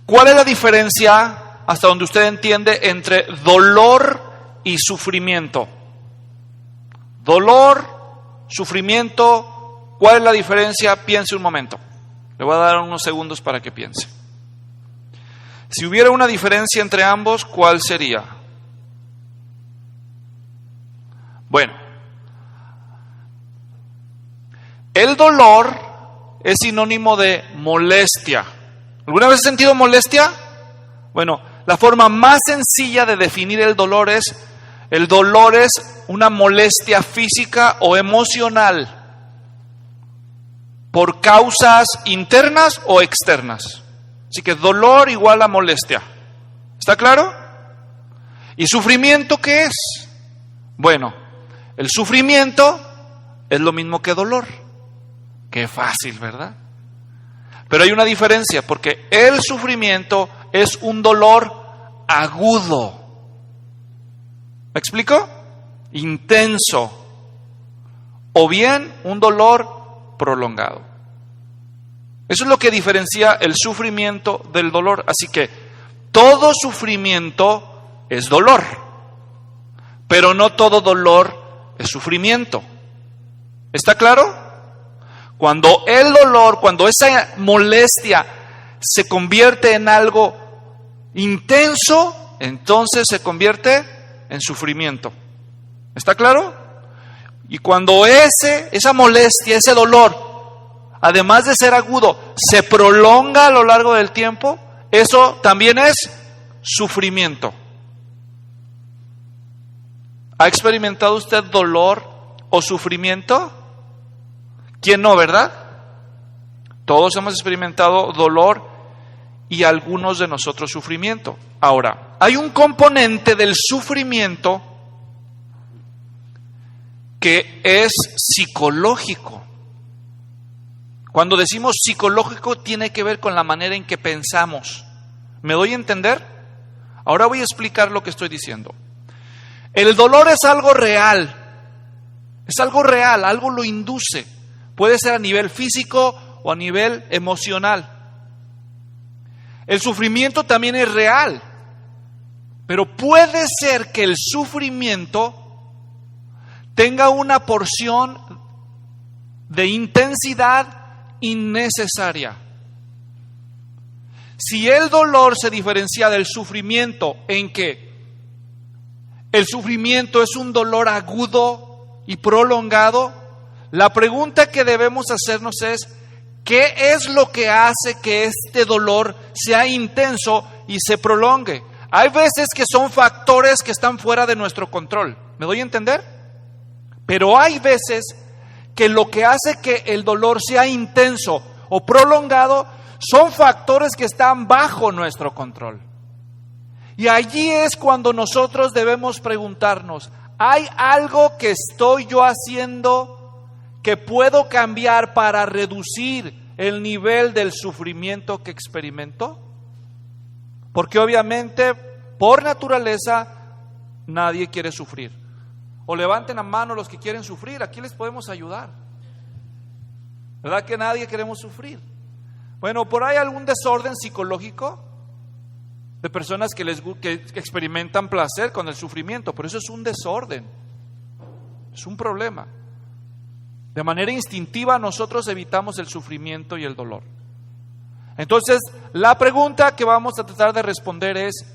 ¿Cuál es la diferencia, hasta donde usted entiende, entre dolor y sufrimiento? Dolor, sufrimiento, ¿cuál es la diferencia? Piense un momento. Le voy a dar unos segundos para que piense. Si hubiera una diferencia entre ambos, ¿cuál sería? Bueno, el dolor es sinónimo de molestia. ¿Alguna vez has sentido molestia? Bueno, la forma más sencilla de definir el dolor es una molestia física o emocional por causas internas o externas. Así que dolor igual a molestia. ¿Está claro? ¿Y sufrimiento qué es? Bueno, el sufrimiento es lo mismo que dolor. Qué fácil, ¿verdad? Pero hay una diferencia, porque el sufrimiento es un dolor agudo. ¿Me explico? Intenso. O bien un dolor prolongado. Eso es lo que diferencia el sufrimiento del dolor. Así que todo sufrimiento es dolor, pero no todo dolor es sufrimiento. ¿Está claro? Cuando el dolor, cuando esa molestia se convierte en algo intenso, entonces se convierte en sufrimiento. ¿Está claro? Y cuando esa molestia, ese dolor, además de ser agudo, se prolonga a lo largo del tiempo, eso también es sufrimiento. ¿Ha experimentado usted dolor o sufrimiento? ¿Quién no, verdad? Todos hemos experimentado dolor y algunos de nosotros sufrimiento. Ahora, hay un componente del sufrimiento que es psicológico. Cuando decimos psicológico, tiene que ver con la manera en que pensamos. ¿Me doy a entender? Ahora voy a explicar lo que estoy diciendo. El dolor es algo real. Es algo real, algo lo induce. Puede ser a nivel físico o a nivel emocional. El sufrimiento también es real. Pero puede ser que el sufrimiento tenga una porción de intensidad innecesaria. Si el dolor se diferencia del sufrimiento en que el sufrimiento es un dolor agudo y prolongado, la pregunta que debemos hacernos es: ¿qué es lo que hace que este dolor sea intenso y se prolongue? Hay veces que son factores que están fuera de nuestro control. ¿Me doy a entender? Pero hay veces que lo que hace que el dolor sea intenso o prolongado son factores que están bajo nuestro control. Y allí es cuando nosotros debemos preguntarnos: ¿hay algo que estoy yo haciendo que puedo cambiar para reducir el nivel del sufrimiento que experimento? Porque obviamente, por naturaleza, nadie quiere sufrir. O levanten la mano los que quieren sufrir, aquí les podemos ayudar. ¿Verdad que nadie queremos sufrir? Bueno, por ahí algún desorden psicológico de personas que experimentan placer con el sufrimiento, pero eso es un desorden, es un problema. De manera instintiva nosotros evitamos el sufrimiento y el dolor. Entonces, la pregunta que vamos a tratar de responder es: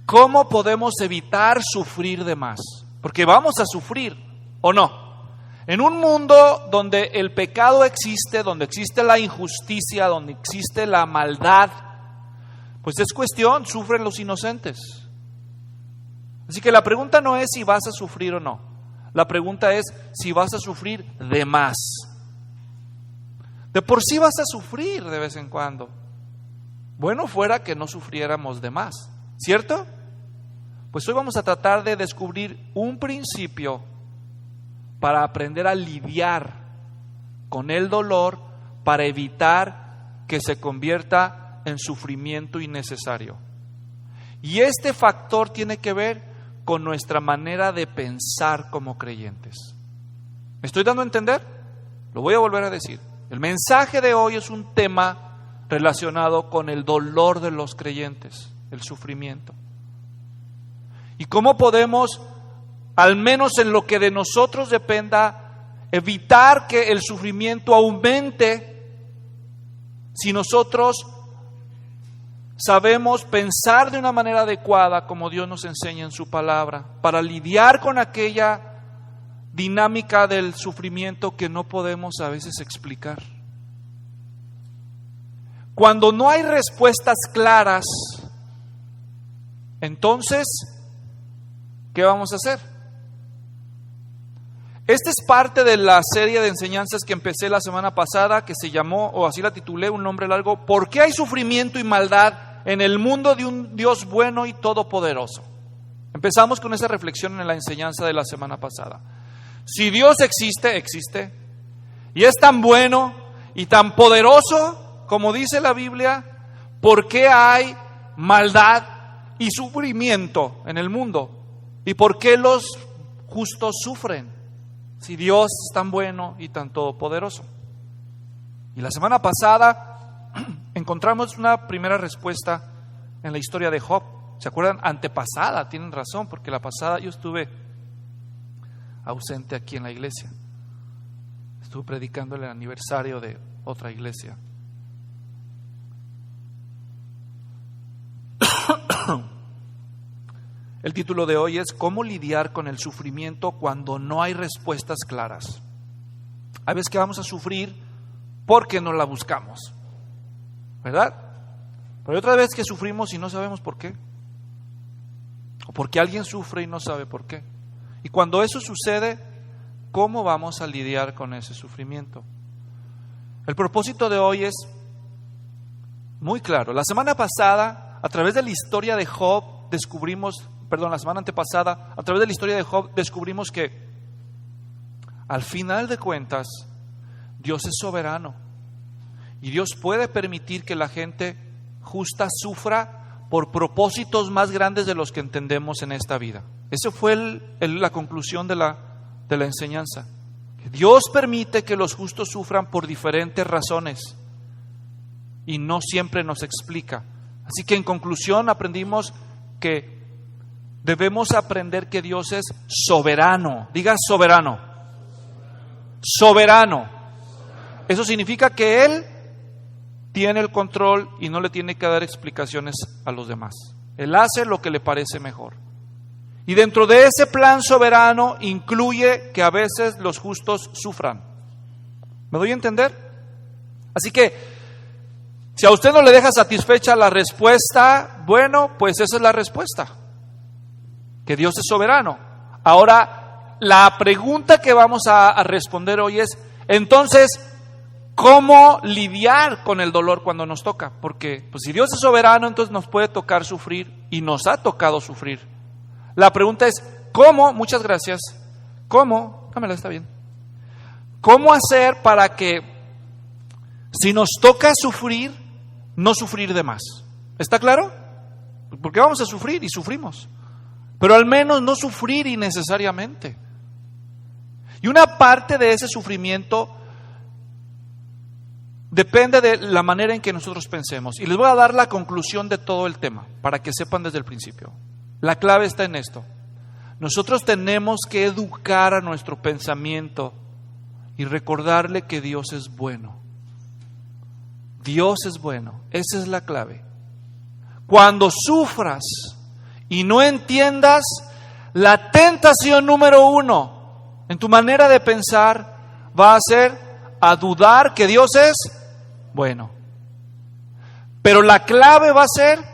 ¿cómo podemos evitar sufrir de más? Porque vamos a sufrir, ¿o no? En un mundo donde el pecado existe, donde existe la injusticia, donde existe la maldad, pues es cuestión, sufren los inocentes. Así que la pregunta no es si vas a sufrir o no. La pregunta es si vas a sufrir de más. De por sí vas a sufrir de vez en cuando. Bueno fuera que no sufriéramos de más, ¿cierto? Pues hoy vamos a tratar de descubrir un principio para aprender a lidiar con el dolor, para evitar que se convierta en sufrimiento innecesario. Y este factor tiene que ver con nuestra manera de pensar como creyentes. ¿Me estoy dando a entender? Lo voy a volver a decir. El mensaje de hoy es un tema relacionado con el dolor de los creyentes, el sufrimiento. ¿Y cómo podemos, al menos en lo que de nosotros dependa, evitar que el sufrimiento aumente si nosotros sabemos pensar de una manera adecuada como Dios nos enseña en su palabra, para lidiar con aquella dinámica del sufrimiento que no podemos a veces explicar? Cuando no hay respuestas claras, entonces, ¿qué vamos a hacer? Esta es parte de la serie de enseñanzas que empecé la semana pasada, que se llamó, o así la titulé, un nombre largo, ¿por qué hay sufrimiento y maldad en el mundo de un Dios bueno y todopoderoso? Empezamos con esa reflexión en la enseñanza de la semana pasada. Si Dios existe, y es tan bueno y tan poderoso, como dice la Biblia, ¿por qué hay maldad y sufrimiento en el mundo? ¿Y por qué los justos sufren? Si Dios es tan bueno y tan todopoderoso. Y la semana pasada encontramos una primera respuesta en la historia de Job. ¿Se acuerdan? Antepasada, tienen razón, porque la pasada yo estuve ausente aquí en la iglesia. Estuve predicando el aniversario de otra iglesia. El título de hoy es ¿cómo lidiar con el sufrimiento cuando no hay respuestas claras? Hay veces que vamos a sufrir porque no la buscamos, ¿verdad? Pero hay otra vez que sufrimos y no sabemos por qué. O porque alguien sufre y no sabe por qué. Y cuando eso sucede, ¿cómo vamos a lidiar con ese sufrimiento? El propósito de hoy es muy claro. La semana pasada, a través de la historia de Job, la semana antepasada, a través de la historia de Job, descubrimos que al final de cuentas, Dios es soberano. Y Dios puede permitir que la gente justa sufra por propósitos más grandes de los que entendemos en esta vida. Esa fue la conclusión de la enseñanza. Dios permite que los justos sufran por diferentes razones y no siempre nos explica. Así que en conclusión aprendimos que debemos aprender que Dios es soberano. Diga soberano. Soberano. Eso significa que Él tiene el control y no le tiene que dar explicaciones a los demás. Él hace lo que le parece mejor. Y dentro de ese plan soberano incluye que a veces los justos sufran. ¿Me doy a entender? Así que, si a usted no le deja satisfecha la respuesta, bueno, pues esa es la respuesta. Que Dios es soberano. Ahora, la pregunta que vamos a responder hoy es, entonces, ¿cómo lidiar con el dolor cuando nos toca? Porque pues, si Dios es soberano, entonces nos puede tocar sufrir y nos ha tocado sufrir. La pregunta es, ¿cómo? Muchas gracias. ¿Cómo? Dámela, está bien. ¿Cómo hacer para que si nos toca sufrir, no sufrir de más? ¿Está claro? Porque vamos a sufrir y sufrimos. Pero al menos no sufrir innecesariamente. Y una parte de ese sufrimiento depende de la manera en que nosotros pensemos. Y les voy a dar la conclusión de todo el tema, para que sepan desde el principio. La clave está en esto. Nosotros tenemos que educar a nuestro pensamiento y recordarle que Dios es bueno. Dios es bueno. Esa es la clave. Cuando sufras y no entiendas, la tentación número 1 en tu manera de pensar va a ser a dudar que Dios es bueno. Pero la clave va a ser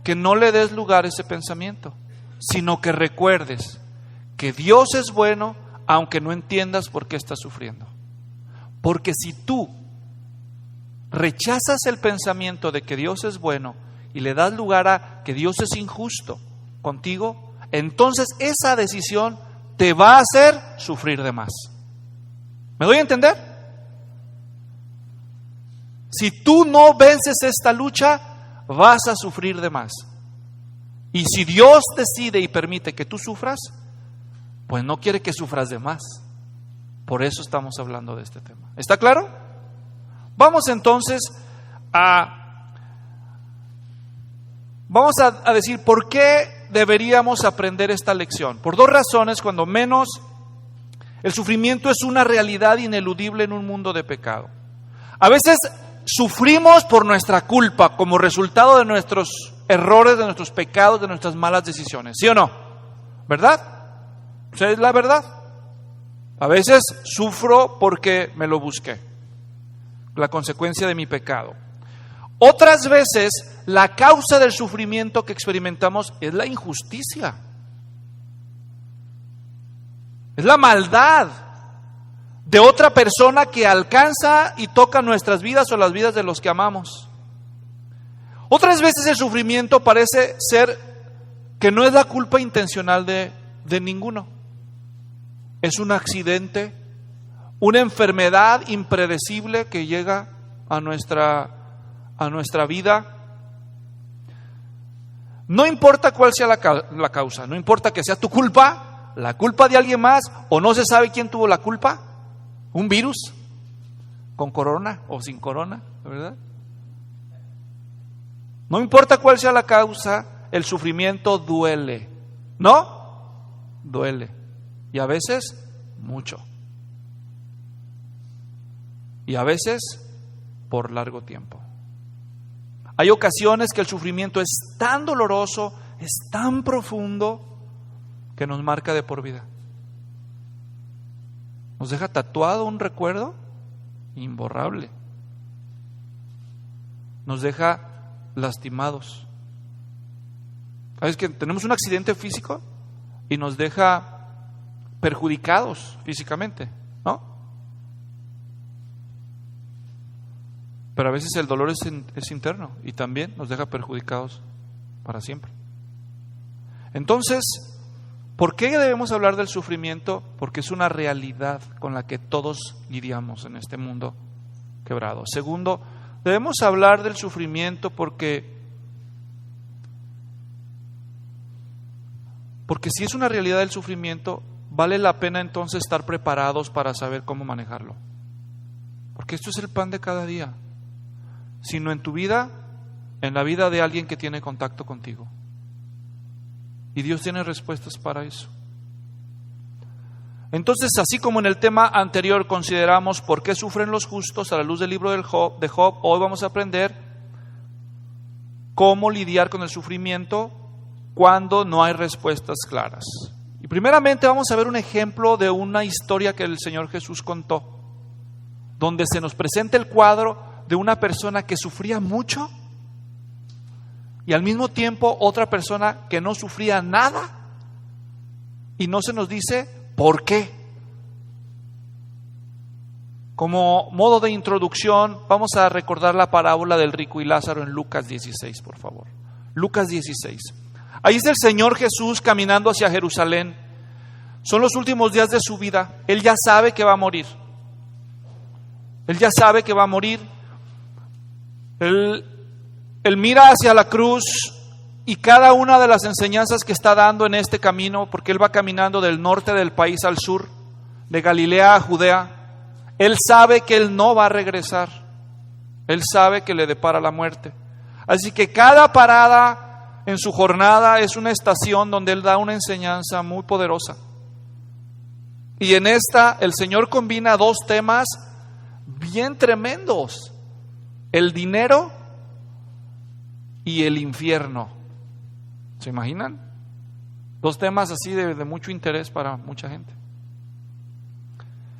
que no le des lugar a ese pensamiento, sino que recuerdes que Dios es bueno aunque no entiendas por qué estás sufriendo. Porque si tú rechazas el pensamiento de que Dios es bueno y le das lugar a que Dios es injusto contigo, entonces esa decisión te va a hacer sufrir de más. ¿Me doy a entender? Si tú no vences esta lucha, vas a sufrir de más. Y si Dios decide y permite que tú sufras, pues no quiere que sufras de más. Por eso estamos hablando de este tema. ¿Está claro? Vamos entonces a vamos a decir por qué deberíamos aprender esta lección. Por dos razones, cuando menos. El sufrimiento es una realidad ineludible en un mundo de pecado. A veces sufrimos por nuestra culpa, como resultado de nuestros errores, de nuestros pecados, de nuestras malas decisiones. ¿Sí o no? ¿Verdad? O sea, es la verdad. A veces sufro porque me lo busqué, la consecuencia de mi pecado. Otras veces, la causa del sufrimiento que experimentamos es la injusticia. Es la maldad de otra persona que alcanza y toca nuestras vidas o las vidas de los que amamos. Otras veces el sufrimiento parece ser que no es la culpa intencional de ninguno. Es un accidente, una enfermedad impredecible que llega a nuestra vida. No importa cuál sea la causa, no importa que sea tu culpa, la culpa de alguien más, o no se sabe quién tuvo la culpa, un virus, con corona o sin corona, ¿verdad? No importa cuál sea la causa, el sufrimiento duele, ¿no? Duele, y a veces mucho, y a veces por largo tiempo. Hay ocasiones que el sufrimiento es tan doloroso, es tan profundo, que nos marca de por vida. Nos deja tatuado un recuerdo imborrable. Nos deja lastimados. ¿Sabes que tenemos un accidente físico y nos deja perjudicados físicamente, ¿no? Pero a veces el dolor es interno y también nos deja perjudicados para siempre. Entonces, ¿por qué debemos hablar del sufrimiento? Porque es una realidad con la que todos lidiamos en este mundo quebrado. Segundo, debemos hablar del sufrimiento porque si es una realidad el sufrimiento, vale la pena entonces estar preparados para saber cómo manejarlo. Porque esto es el pan de cada día, sino en tu vida, en la vida de alguien que tiene contacto contigo. Y Dios tiene respuestas para eso. Entonces, así como en el tema anterior consideramos por qué sufren los justos a la luz del libro de Job, hoy vamos a aprender cómo lidiar con el sufrimiento cuando no hay respuestas claras. Y primeramente vamos a ver un ejemplo de una historia que el Señor Jesús contó, donde se nos presenta el cuadro de una persona que sufría mucho y al mismo tiempo otra persona que no sufría nada, y no se nos dice por qué. Como modo de introducción, vamos a recordar la parábola del rico y Lázaro en Lucas 16, por favor. Lucas 16. Ahí está el Señor Jesús caminando hacia Jerusalén. Son los últimos días de su vida. Él ya sabe que va a morir. Él ya sabe que va a morir. Él mira hacia la cruz y cada una de las enseñanzas que está dando en este camino, porque Él va caminando del norte del país al sur, de Galilea a Judea, Él sabe que Él no va a regresar. Él sabe que le depara la muerte. Así que cada parada en su jornada es una estación donde Él da una enseñanza muy poderosa. Y en esta el Señor combina dos temas bien tremendos: el dinero y el infierno. ¿Se imaginan? Dos temas así de mucho interés para mucha gente.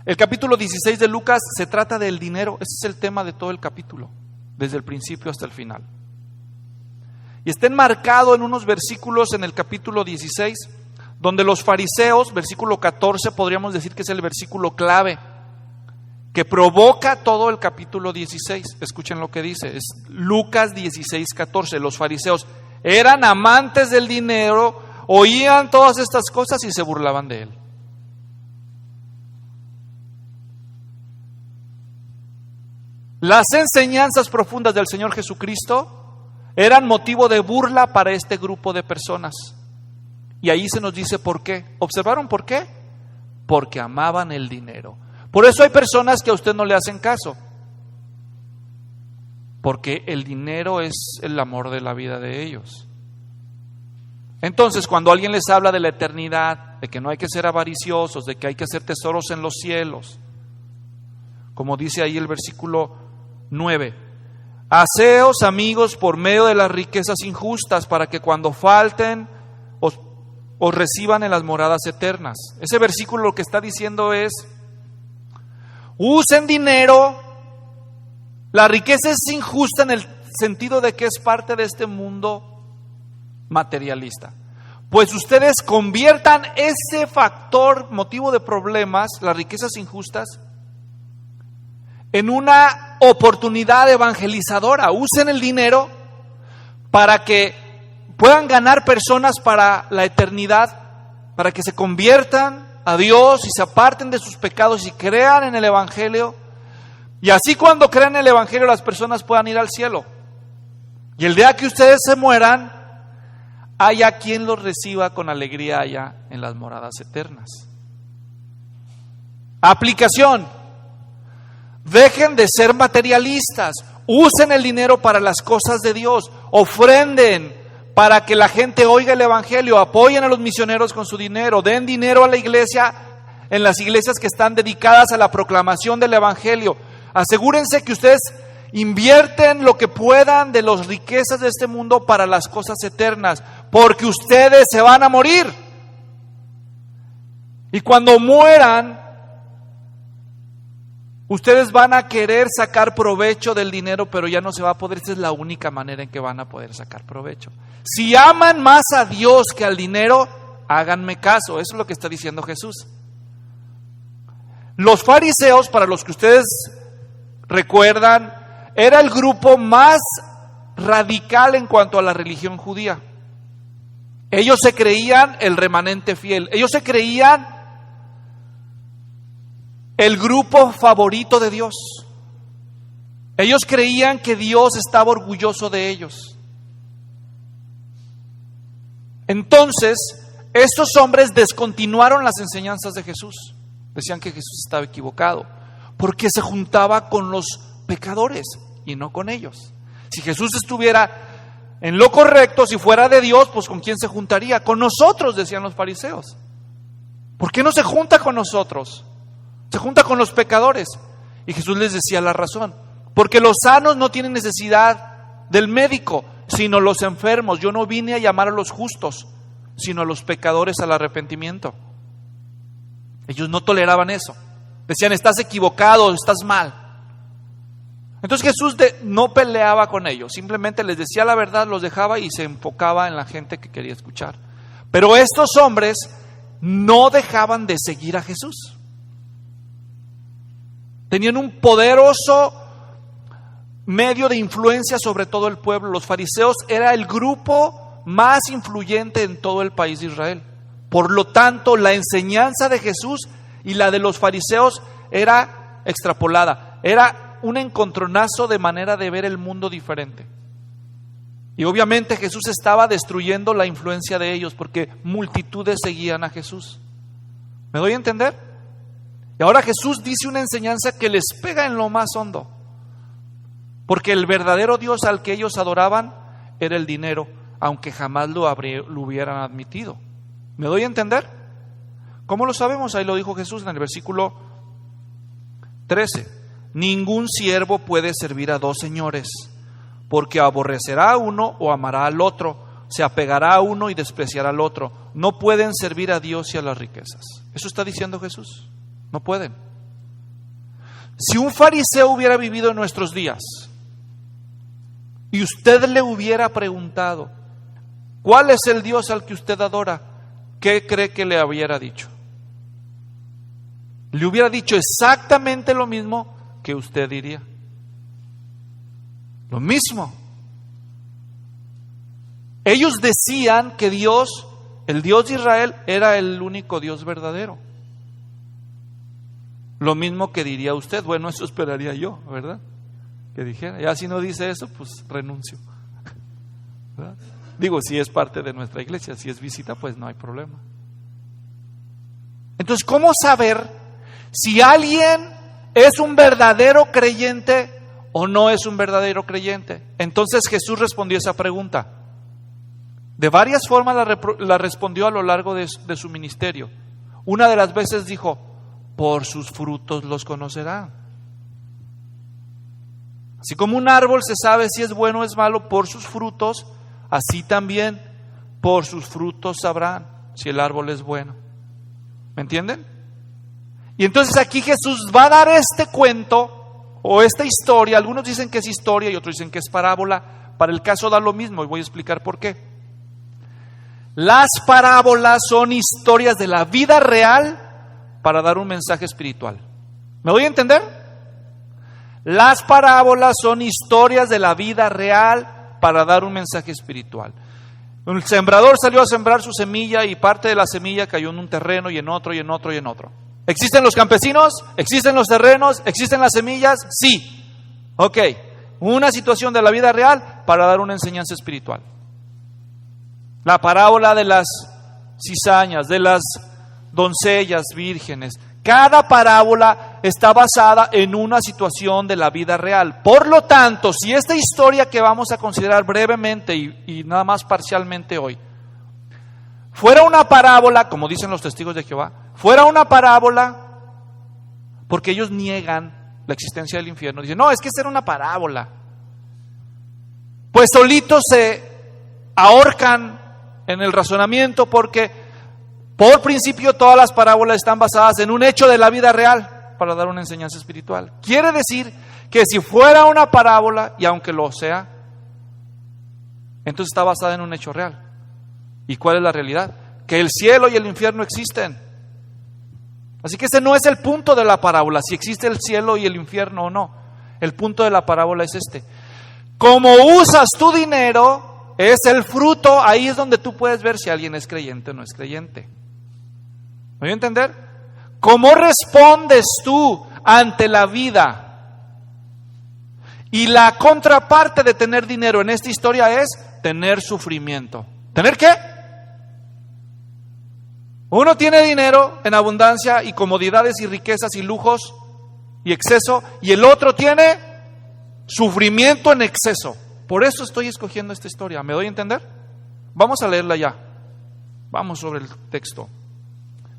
El capítulo 16 de Lucas se trata del dinero. Ese es el tema de todo el capítulo, desde el principio hasta el final. Y está enmarcado en unos versículos en el capítulo 16, donde los fariseos, versículo 14, podríamos decir que es el versículo clave, que provoca todo el capítulo 16. Escuchen lo que dice, es Lucas 16, 14. Los fariseos eran amantes del dinero, oían todas estas cosas y se burlaban de Él. Las enseñanzas profundas del Señor Jesucristo eran motivo de burla para este grupo de personas. Y ahí se nos dice por qué. ¿Observaron por qué? Porque amaban el dinero. Por eso hay personas que a usted no le hacen caso, porque el dinero es el amor de la vida de ellos. Entonces, cuando alguien les habla de la eternidad, de que no hay que ser avariciosos, de que hay que hacer tesoros en los cielos, como dice ahí el versículo 9, haceos amigos por medio de las riquezas injustas, para que cuando falten os reciban en las moradas eternas. Ese versículo lo que está diciendo es: usen dinero. La riqueza es injusta en el sentido de que es parte de este mundo materialista. Pues ustedes conviertan ese factor, motivo de problemas, las riquezas injustas, en una oportunidad evangelizadora. Usen el dinero para que puedan ganar personas para la eternidad, para que se conviertan a Dios y se aparten de sus pecados y crean en el Evangelio. Y así, cuando crean en el Evangelio, las personas puedan ir al cielo. Y el día que ustedes se mueran, haya quien los reciba con alegría allá en las moradas eternas. Aplicación: dejen de ser materialistas, usen el dinero para las cosas de Dios, ofrenden para que la gente oiga el Evangelio, apoyen a los misioneros con su dinero, den dinero a la iglesia, en las iglesias que están dedicadas a la proclamación del Evangelio. Asegúrense que ustedes invierten lo que puedan de las riquezas de este mundo para las cosas eternas, porque ustedes se van a morir. Y cuando mueran, ustedes van a querer sacar provecho del dinero, pero ya no se va a poder. Esa es la única manera en que van a poder sacar provecho. Si aman más a Dios que al dinero, háganme caso. Eso es lo que está diciendo Jesús. Los fariseos, para los que ustedes recuerdan, era el grupo más radical en cuanto a la religión judía. Ellos se creían el remanente fiel. Ellos se creían el grupo favorito de Dios. Ellos creían que Dios estaba orgulloso de ellos. Entonces, estos hombres descontinuaron las enseñanzas de Jesús. Decían que Jesús estaba equivocado, porque se juntaba con los pecadores y no con ellos. Si Jesús estuviera en lo correcto, si fuera de Dios, pues ¿con quién se juntaría? Con nosotros, decían los fariseos. ¿Por qué no se junta con nosotros? Se junta con los pecadores. Y Jesús les decía la razón: porque los sanos no tienen necesidad del médico, sino los enfermos. Yo no vine a llamar a los justos, sino a los pecadores al arrepentimiento. Ellos no toleraban eso. Decían: estás equivocado, estás mal. Entonces Jesús no peleaba con ellos, simplemente les decía la verdad, los dejaba y se enfocaba en la gente que quería escuchar. Pero estos hombres no dejaban de seguir a Jesús. Tenían un poderoso medio de influencia sobre todo el pueblo. Los fariseos era el grupo más influyente en todo el país de Israel. Por lo tanto, la enseñanza de Jesús y la de los fariseos era extrapolada. Era un encontronazo de manera de ver el mundo diferente. Y obviamente Jesús estaba destruyendo la influencia de ellos, porque multitudes seguían a Jesús. ¿Me doy a entender? Y ahora Jesús dice una enseñanza que les pega en lo más hondo, porque el verdadero Dios al que ellos adoraban era el dinero, aunque jamás lo hubieran admitido. ¿Me doy a entender? ¿Cómo lo sabemos? Ahí lo dijo Jesús en el versículo 13. Ningún siervo puede servir a dos señores, porque aborrecerá a uno o amará al otro, se apegará a uno y despreciará al otro. No pueden servir a Dios y a las riquezas. Eso está diciendo Jesús. No pueden. Si un fariseo hubiera vivido en nuestros días y usted le hubiera preguntado: ¿cuál es el Dios al que usted adora?, ¿qué cree que le hubiera dicho? Le hubiera dicho exactamente lo mismo que usted diría. Lo mismo. Ellos decían que Dios, el Dios de Israel, era el único Dios verdadero. Lo mismo que diría usted. Bueno, eso esperaría yo, ¿verdad? Que dijera. Ya si no dice eso, pues renuncio, ¿verdad? Digo, si es parte de nuestra iglesia, si es visita, pues no hay problema. Entonces, ¿cómo saber si alguien es un verdadero creyente o no es un verdadero creyente? Entonces Jesús respondió esa pregunta. De varias formas la respondió a lo largo de su ministerio. Una de las veces dijo, por sus frutos los conocerán. Así como un árbol se sabe si es bueno o es malo por sus frutos, así también por sus frutos sabrán si el árbol es bueno. ¿Me entienden? Y entonces aquí Jesús va a dar este cuento o esta historia. Algunos dicen que es historia y otros dicen que es parábola. Para el caso da lo mismo y voy a explicar por qué. Las parábolas son historias de la vida real para dar un mensaje espiritual. ¿Me doy a entender? Las parábolas son historias de la vida real para dar un mensaje espiritual. El sembrador salió a sembrar su semilla y parte de la semilla cayó en un terreno y en otro y en otro y en otro. ¿Existen los campesinos? ¿Existen los terrenos? ¿Existen las semillas? Sí. Ok. Una situación de la vida real para dar una enseñanza espiritual. La parábola de las cizañas, de las doncellas vírgenes. Cada parábola está basada en una situación de la vida real. Por lo tanto, si esta historia que vamos a considerar brevemente y nada más parcialmente hoy, fuera una parábola, como dicen los testigos de Jehová, fuera una parábola, porque ellos niegan la existencia del infierno. Dicen, no, es que esa era una parábola. Pues solitos se ahorcan en el razonamiento porque por principio todas las parábolas están basadas en un hecho de la vida real para dar una enseñanza espiritual. Quiere decir que si fuera una parábola, y aunque lo sea, entonces está basada en un hecho real. ¿Y cuál es la realidad? Que el cielo y el infierno existen. Así que ese no es el punto de la parábola, si existe el cielo y el infierno o no. El punto de la parábola es este. Como usas tu dinero, es el fruto, ahí es donde tú puedes ver si alguien es creyente o no es creyente. ¿Me voy a entender? ¿Cómo respondes tú ante la vida? Y la contraparte de tener dinero en esta historia es tener sufrimiento. ¿Tener qué? Uno tiene dinero en abundancia y comodidades y riquezas y lujos y exceso, y el otro tiene sufrimiento en exceso. Por eso estoy escogiendo esta historia. ¿Me doy a entender? Vamos a leerla ya. Vamos sobre el texto.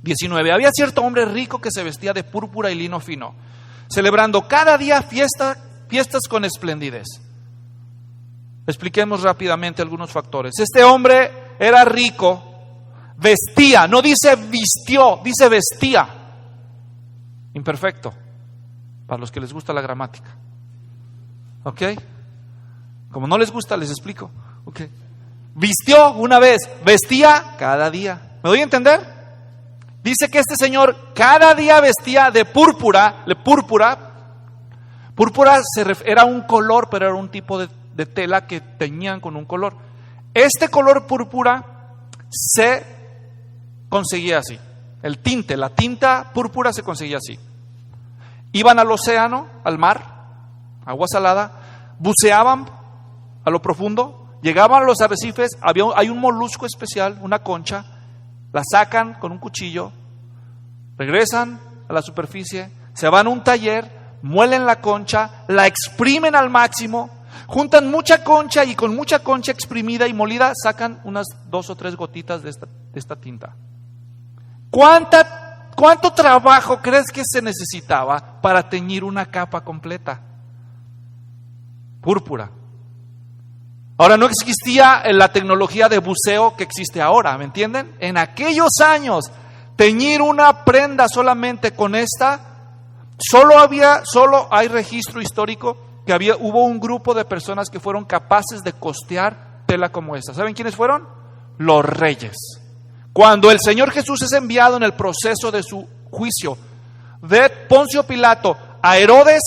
19. Había cierto hombre rico que se vestía de púrpura y lino fino, celebrando cada día fiestas con esplendidez. Expliquemos rápidamente algunos factores. Este hombre era rico, vestía, no dice vistió, dice vestía. Imperfecto, para los que les gusta la gramática. ¿Ok? Como no les gusta, les explico. ¿Ok? Vistió una vez, vestía cada día. ¿Me doy a entender? Dice que este señor cada día vestía de púrpura. Púrpura era un color, pero era un tipo de tela que teñían con un color. Este color púrpura se conseguía así. El tinte, la tinta púrpura se conseguía así. Iban al océano, al mar, agua salada, buceaban a lo profundo, llegaban a los arrecifes, hay un molusco especial, una concha, la sacan con un cuchillo, regresan a la superficie, se van a un taller, muelen la concha, la exprimen al máximo, juntan mucha concha y con mucha concha exprimida y molida sacan unas 2 o 3 gotitas de esta tinta. ¿Cuánto trabajo crees que se necesitaba para teñir una capa completa? Púrpura. Ahora, no existía la tecnología de buceo que existe ahora, ¿me entienden? En aquellos años, teñir una prenda solamente con esta, solo hay registro histórico que hubo un grupo de personas que fueron capaces de costear tela como esta. ¿Saben quiénes fueron? Los reyes. Cuando el Señor Jesús es enviado en el proceso de su juicio de Poncio Pilato a Herodes,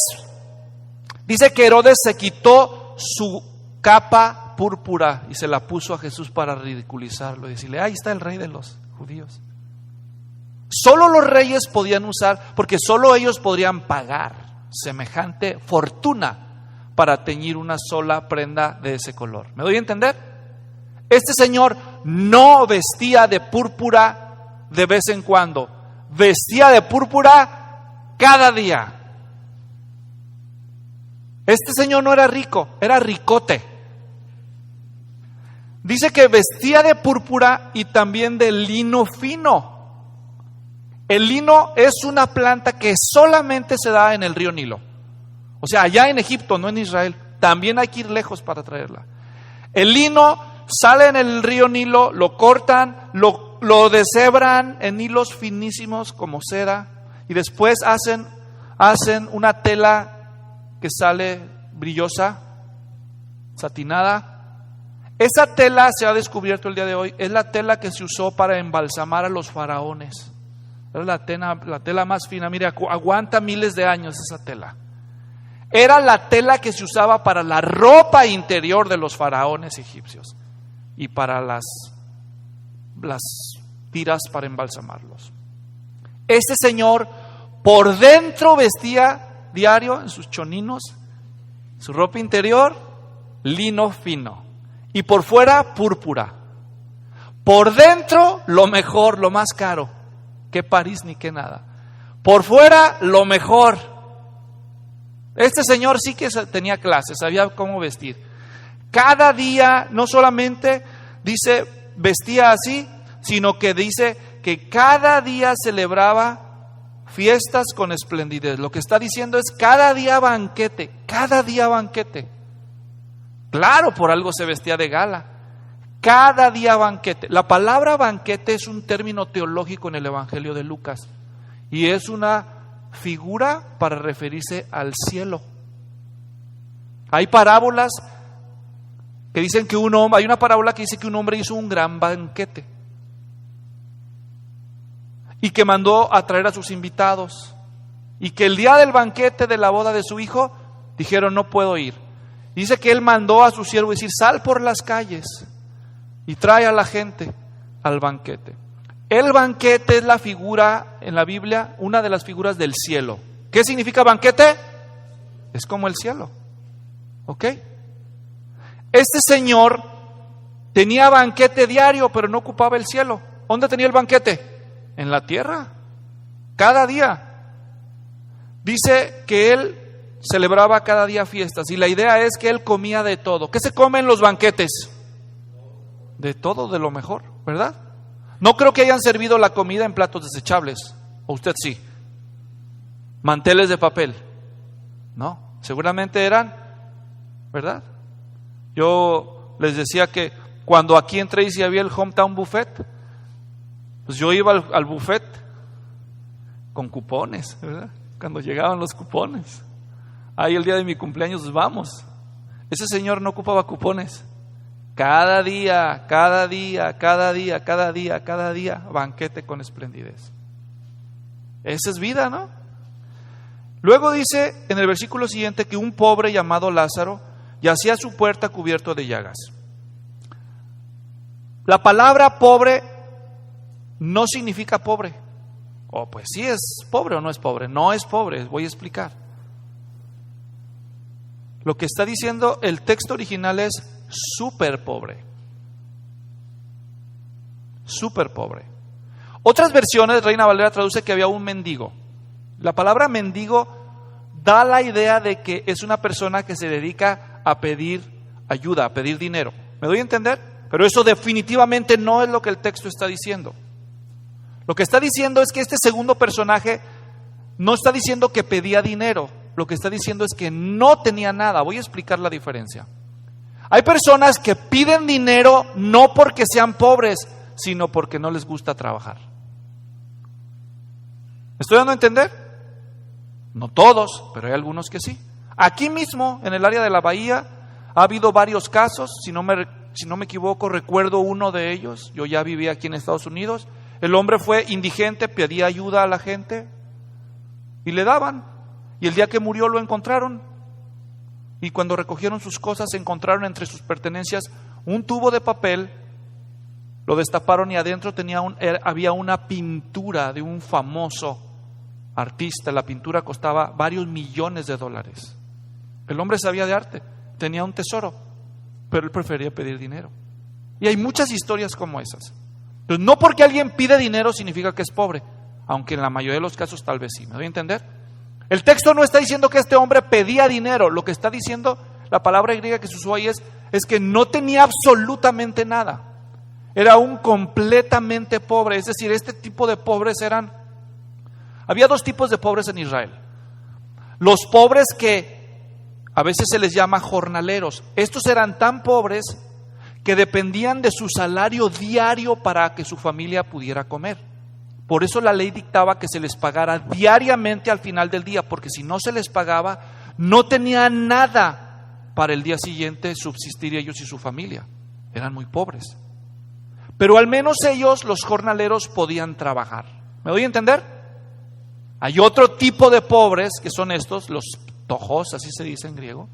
dice que Herodes se quitó su capa púrpura y se la puso a Jesús para ridiculizarlo y decirle, ahí está el rey de los judíos. Solo los reyes podían usar, porque solo ellos podrían pagar semejante fortuna para teñir una sola prenda de ese color. ¿Me doy a entender? Este señor no vestía de púrpura de vez en cuando, vestía de púrpura cada día. Este señor no era rico, era ricote. Dice que vestía de púrpura y también de lino fino. El lino es una planta que solamente se da en el río Nilo. O sea, allá en Egipto, no en Israel. También hay que ir lejos para traerla. El lino sale en el río Nilo, lo cortan, lo deshebran en hilos finísimos como seda y después hacen una tela que sale brillosa, satinada. Esa tela se ha descubierto el día de hoy, es la tela que se usó para embalsamar a los faraones. Era la tela más fina, mire, aguanta miles de años esa tela. Era la tela que se usaba para la ropa interior de los faraones egipcios y para las tiras para embalsamarlos. Este señor por dentro vestía diario en sus choninos, su ropa interior, lino fino. Y por fuera, púrpura. Por dentro, lo mejor, lo más caro. Que París ni que nada. Por fuera, lo mejor. Este señor sí que tenía clase, sabía cómo vestir. Cada día, no solamente dice vestía así, sino que dice que cada día celebraba fiestas con esplendidez. Lo que está diciendo es cada día banquete, cada día banquete. Claro, por algo se vestía de gala. Cada día banquete. La palabra banquete es un término teológico en el Evangelio de Lucas y es una figura para referirse al cielo. Hay parábolas que dicen que hay una parábola que dice que un hombre hizo un gran banquete y que mandó a traer a sus invitados y que el día del banquete de la boda de su hijo dijeron no puedo ir. Dice que él mandó a su siervo decir sal por las calles y trae a la gente al banquete. El banquete es la figura en la Biblia, una de las figuras del cielo. ¿Qué significa banquete? Es como el cielo. ¿Ok? Este señor tenía banquete diario, pero no ocupaba el cielo. ¿Dónde tenía el banquete? En la tierra. Cada día. Dice que él celebraba cada día fiestas y la idea es que él comía de todo. ¿Qué se come en los banquetes? De todo, de lo mejor, ¿verdad? No creo que hayan servido la comida en platos desechables. ¿O usted sí? Manteles de papel. No, seguramente eran, ¿verdad? Yo les decía que cuando aquí en Tracy había el Hometown Buffet, pues yo iba al buffet con cupones, ¿verdad? Cuando llegaban los cupones. Ahí el día de mi cumpleaños pues vamos. Ese señor no ocupaba cupones. Cada día, banquete con esplendidez. Esa es vida, ¿no? Luego dice en el versículo siguiente que un pobre llamado Lázaro yacía a su puerta cubierto de llagas. La palabra pobre no significa pobre. Pues sí es pobre o no es pobre. No es pobre, voy a explicar. Lo que está diciendo el texto original es súper pobre. Súper pobre. Otras versiones, Reina Valera traduce que había un mendigo. La palabra mendigo da la idea de que es una persona que se dedica a pedir ayuda, a pedir dinero. ¿Me doy a entender? Pero eso definitivamente no es lo que el texto está diciendo. Lo que está diciendo es que este segundo personaje no está diciendo que pedía dinero. Lo que está diciendo es que no tenía nada. Voy a explicar la diferencia. Hay personas que piden dinero no porque sean pobres, sino porque no les gusta trabajar. ¿Me estoy dando a entender? No todos, pero hay algunos que sí. Aquí mismo, en el área de la Bahía, ha habido varios casos. Si no me equivoco, recuerdo uno de ellos. Yo ya vivía aquí en Estados Unidos. El hombre fue indigente, pedía ayuda a la gente y le daban. Y el día que murió lo encontraron. Y cuando recogieron sus cosas, encontraron entre sus pertenencias un tubo de papel. Lo destaparon y adentro había una pintura de un famoso artista. La pintura costaba varios millones de dólares. El hombre sabía de arte, tenía un tesoro, pero él prefería pedir dinero. Y hay muchas historias como esas. Entonces, no porque alguien pide dinero significa que es pobre, aunque en la mayoría de los casos tal vez sí. ¿Me doy a entender? El texto no está diciendo que este hombre pedía dinero. Lo que está diciendo la palabra griega que se usó ahí es que no tenía absolutamente nada. Era un completamente pobre. Es decir, este tipo de pobres había dos tipos de pobres en Israel. Los pobres que a veces se les llama jornaleros. Estos eran tan pobres que dependían de su salario diario para que su familia pudiera comer. Por eso la ley dictaba que se les pagara diariamente al final del día, porque si no se les pagaba, no tenían nada para el día siguiente subsistir ellos y su familia. Eran muy pobres. Pero al menos ellos, los jornaleros, podían trabajar. ¿Me doy a entender? Hay otro tipo de pobres que son estos, los tojos, así se dice en griego.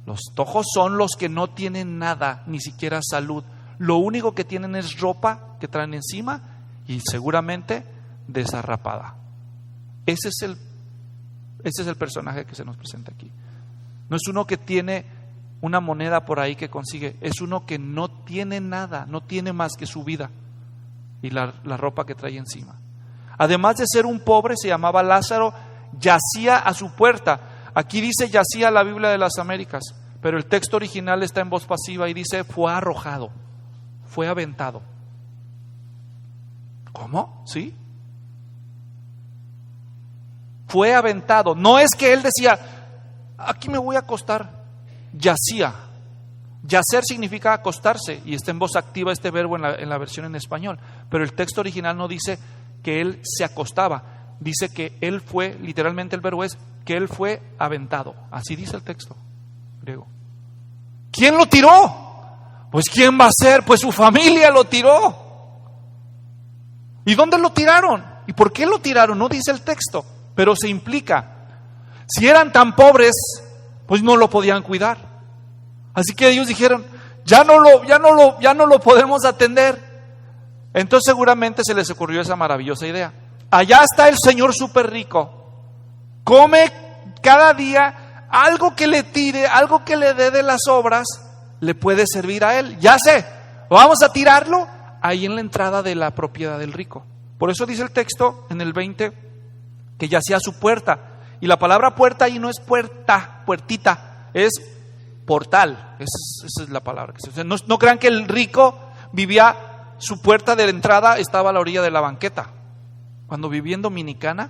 Los tojos son los que no tienen nada, ni siquiera salud. Lo único que tienen es ropa que traen encima y seguramente desarrapada. Ese es el personaje que se nos presenta aquí. No es uno que tiene una moneda por ahí que consigue, es uno que no tiene nada, no tiene más que su vida y la ropa que trae encima. Además de ser un pobre, se llamaba Lázaro, yacía a su puerta. Aquí dice yacía la Biblia de las Américas, pero el texto original está en voz pasiva y dice fue arrojado, fue aventado. ¿Cómo? ¿Sí? Fue aventado. No es que él decía, aquí me voy a acostar. Yacía. Yacer significa acostarse y está en voz activa este verbo en la versión en español. Pero el texto original no dice que él se acostaba. Dice que él fue, literalmente el verbo es que él fue aventado. Así dice el texto griego. ¿Quién lo tiró? Pues ¿quién va a ser? Pues su familia lo tiró. ¿Y dónde lo tiraron? ¿Y por qué lo tiraron? No dice el texto, pero se implica. Si eran tan pobres, pues no lo podían cuidar. Así que ellos dijeron, ya no lo podemos atender. Entonces seguramente se les ocurrió esa maravillosa idea. Allá está el señor súper rico. Come cada día algo que le tire, algo que le dé de las obras, le puede servir a él. Ya sé, vamos a tirarlo ahí en la entrada de la propiedad del rico. Por eso dice el texto en el 20 que yacía a su puerta. Y la palabra puerta ahí no es puerta, puertita, es portal. Esa es la palabra. No crean que el rico vivía, su puerta de entrada estaba a la orilla de la banqueta. Cuando viví en Dominicana,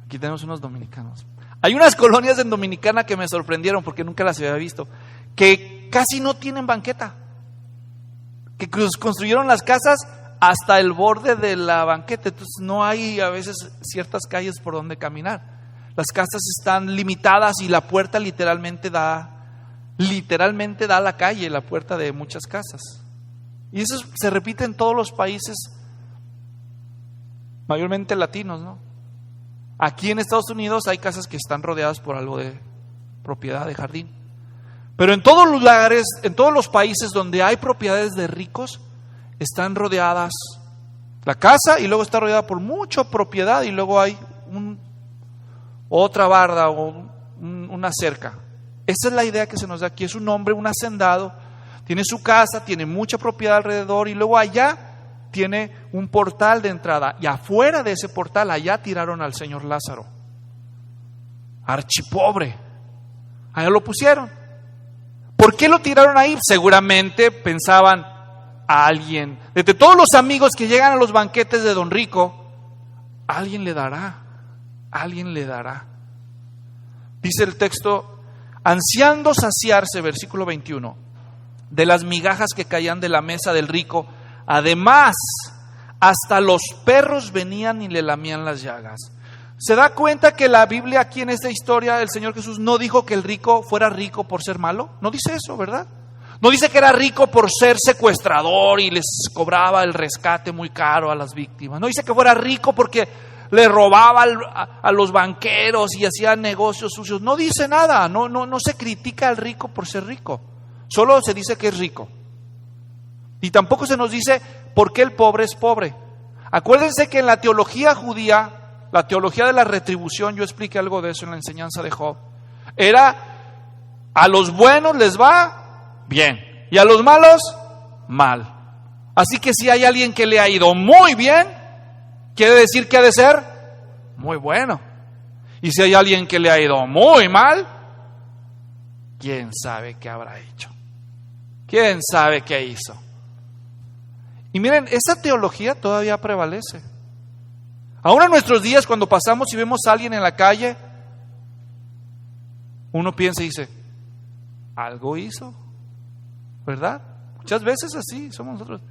aquí tenemos unos dominicanos. Hay unas colonias en Dominicana que me sorprendieron porque nunca las había visto, que casi no tienen banqueta. Que construyeron las casas hasta el borde de la banqueta, entonces no hay a veces ciertas calles por donde caminar. Las casas están limitadas y la puerta literalmente da a la calle, la puerta de muchas casas. Y eso se repite en todos los países, mayormente latinos, ¿no? Aquí en Estados Unidos hay casas que están rodeadas por algo de propiedad de jardín. Pero en todos los lugares, en todos los países donde hay propiedades de ricos, están rodeadas la casa y luego está rodeada por mucha propiedad y luego hay otra barda o una cerca. Esa es la idea que se nos da aquí. Es un hombre, un hacendado, tiene su casa, tiene mucha propiedad alrededor y luego allá tiene un portal de entrada y afuera de ese portal allá tiraron al señor Lázaro, archipobre. Allá lo pusieron. ¿Por qué lo tiraron ahí? Seguramente pensaban a alguien, de todos los amigos que llegan a los banquetes de don Rico, alguien le dará. Dice el texto, ansiando saciarse, versículo 21, de las migajas que caían de la mesa del rico, además hasta los perros venían y le lamían las llagas. ¿Se da cuenta que la Biblia aquí en esta historia, el Señor Jesús no dijo que el rico fuera rico por ser malo? No dice eso, ¿verdad? No dice que era rico por ser secuestrador y les cobraba el rescate muy caro a las víctimas. No dice que fuera rico porque le robaba a los banqueros y hacía negocios sucios. No dice nada, no se critica al rico por ser rico. Solo se dice que es rico. Y tampoco se nos dice por qué el pobre es pobre. Acuérdense que en la teología judía, la teología de la retribución, yo expliqué algo de eso en la enseñanza de Job, era a los buenos les va bien y a los malos mal. Así que si hay alguien que le ha ido muy bien, quiere decir que ha de ser muy bueno. Y si hay alguien que le ha ido muy mal, ¿Quién sabe qué habrá hecho? ¿Quién sabe qué hizo? Y miren, esa teología todavía prevalece. Aún en nuestros días, cuando pasamos y vemos a alguien en la calle, uno piensa y dice, algo hizo, ¿verdad? Muchas veces así somos nosotros.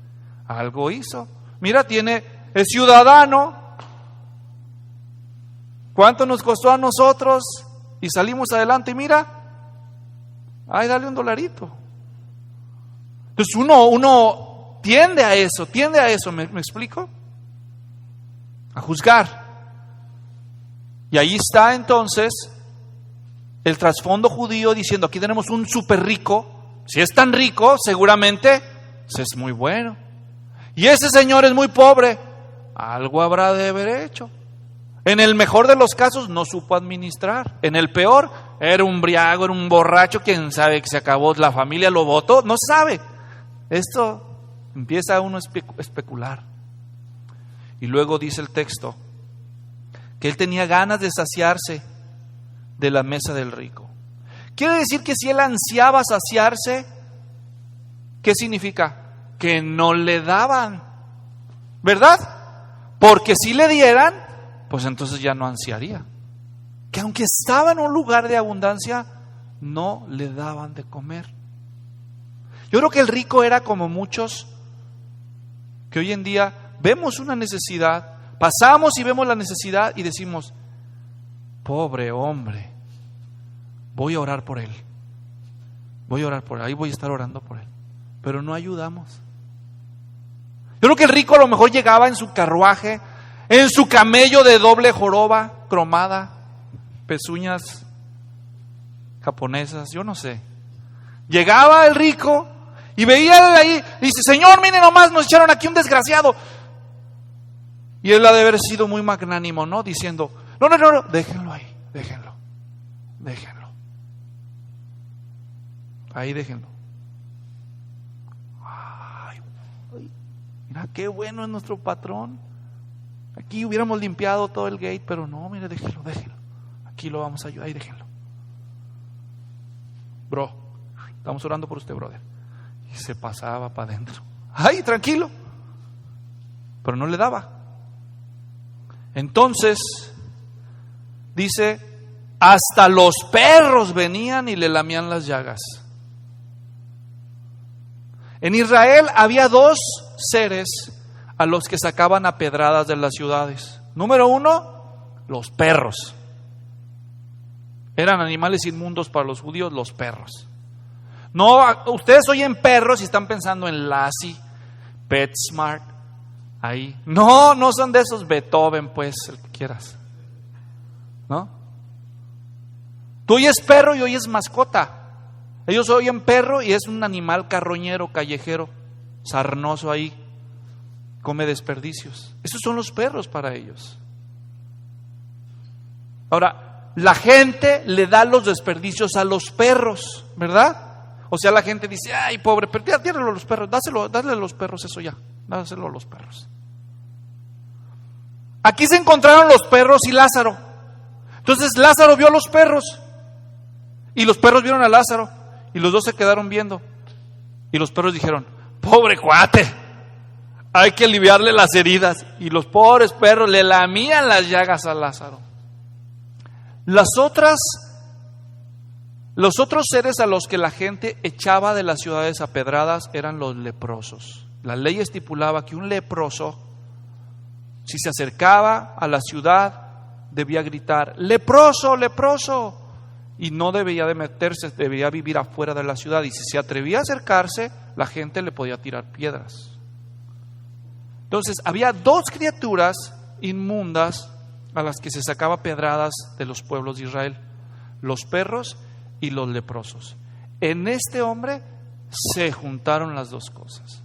Algo hizo. Mira, es ciudadano. ¿Cuánto nos costó a nosotros? Y salimos adelante y mira, ay, dale $1. Entonces uno tiende a eso, ¿me explico? A juzgar. Y ahí está entonces el trasfondo judío diciendo, aquí tenemos un súper rico, si es tan rico, seguramente es muy bueno. Y ese señor es muy pobre, algo habrá de haber hecho. En el mejor de los casos no supo administrar, en el peor era un briago, era un borracho, quién sabe que se acabó, la familia lo votó, no sabe. Esto empieza uno a especular. Y luego dice el texto que él tenía ganas de saciarse de la mesa del rico. Quiere decir que si él ansiaba saciarse, ¿qué significa? Que no le daban, ¿verdad? Porque si le dieran, pues entonces ya no ansiaría. Que aunque estaba en un lugar de abundancia, no le daban de comer. Yo creo que el rico era como muchos que hoy en día vemos una necesidad, pasamos y vemos la necesidad y decimos, pobre hombre, voy a orar por él. Ahí voy a estar orando por él. Pero no ayudamos. Yo creo que el rico a lo mejor llegaba en su carruaje, en su camello de doble joroba cromada, pezuñas japonesas, yo no sé. Llegaba el rico y veía ahí, y dice, Señor, mire nomás, nos echaron aquí un desgraciado. Y él ha de haber sido muy magnánimo, ¿no? Diciendo, no, déjenlo ahí, déjenlo. Ahí déjenlo. Ay, mira qué bueno es nuestro patrón. Aquí hubiéramos limpiado todo el gate, pero no, mire, déjenlo. Aquí lo vamos a ayudar, ahí déjenlo. Bro, estamos orando por usted, brother. Y se pasaba para adentro. Ay, tranquilo. Pero no le daba. Entonces, dice, hasta los perros venían y le lamían las llagas. En Israel había dos seres a los que sacaban a pedradas de las ciudades. Número uno, los perros. Eran animales inmundos para los judíos, los perros. No, ustedes oyen perros y están pensando en Lassie, PetSmart, ahí. No son de esos Beethoven, pues, el que quieras. ¿No? Tú oyes perro y oyes mascota. Ellos oyen perro y es un animal carroñero, callejero, sarnoso ahí, come desperdicios. Esos son los perros para ellos. Ahora, la gente le da los desperdicios a los perros, ¿verdad? O sea, la gente dice, ay, pobre, pero tíralo a los perros, dale a los perros eso ya, dáselo a los perros. Aquí se encontraron los perros y Lázaro. Entonces Lázaro vio a los perros y los perros vieron a Lázaro y los dos se quedaron viendo. Y los perros dijeron, pobre cuate, hay que aliviarle las heridas. Y los pobres perros le lamían las llagas a Lázaro. Los otros seres a los que la gente echaba de las ciudades a pedradas eran los leprosos. La ley estipulaba que un leproso, si se acercaba a la ciudad, debía gritar, leproso, leproso, y no debía de meterse, debía vivir afuera de la ciudad, y si se atrevía a acercarse, la gente le podía tirar piedras. Entonces había dos criaturas inmundas a las que se sacaba pedradas de los pueblos de Israel, los perros y los leprosos. En este hombre se juntaron las dos cosas.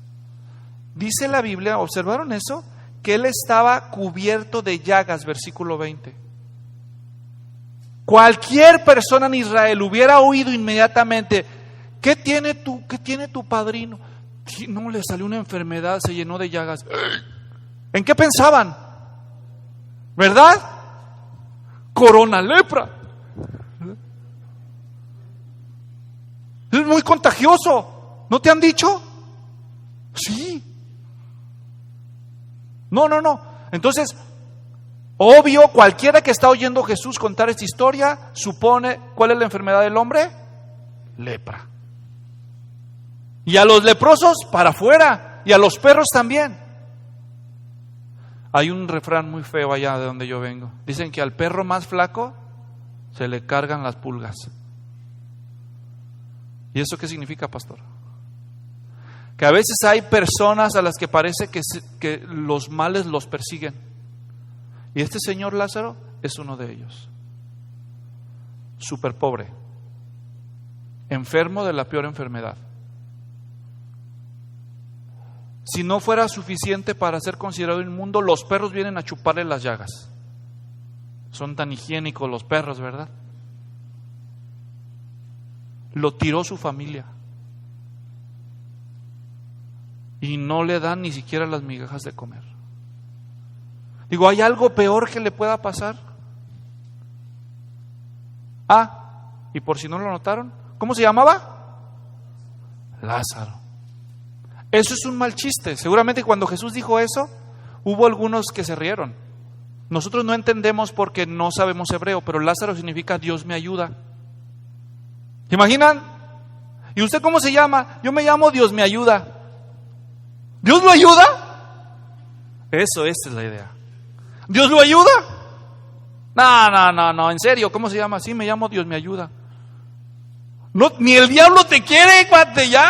Dice la Biblia, ¿observaron eso? Que él estaba cubierto de llagas, versículo 20. Cualquier persona en Israel hubiera oído inmediatamente, ¿qué tiene tu padrino? No, le salió una enfermedad, se llenó de llagas. ¿En qué pensaban? ¿Verdad? Corona lepra. muy contagioso. ¿No te han dicho? Sí. No. Entonces, obvio, cualquiera que está oyendo a Jesús contar esta historia supone, ¿cuál es la enfermedad del hombre? Lepra. Y a los leprosos para afuera, y a los perros también. Hay un refrán muy feo allá de donde yo vengo. Dicen que al perro más flaco se le cargan las pulgas. ¿Y eso qué significa, pastor? Que a veces hay personas a las que parece que los males los persiguen. Y este señor Lázaro es uno de ellos. Súper pobre. Enfermo de la peor enfermedad. Si no fuera suficiente para ser considerado inmundo, los perros vienen a chuparle las llagas. Son tan higiénicos los perros, ¿verdad? Lo tiró su familia. Y no le dan ni siquiera las migajas de comer. Digo, ¿hay algo peor que le pueda pasar? Y por si no lo notaron, ¿cómo se llamaba? Lázaro. Eso es un mal chiste. Seguramente cuando Jesús dijo eso, hubo algunos que se rieron. Nosotros no entendemos porque no sabemos hebreo, pero Lázaro significa Dios me ayuda. ¿Se imaginan? ¿Y usted cómo se llama? Yo me llamo Dios me ayuda. ¿Dios lo ayuda? Esa es la idea. ¿Dios lo ayuda? No, en serio, ¿cómo se llama? Sí, me llamo Dios me ayuda. No, ni el diablo te quiere, cuate, ya.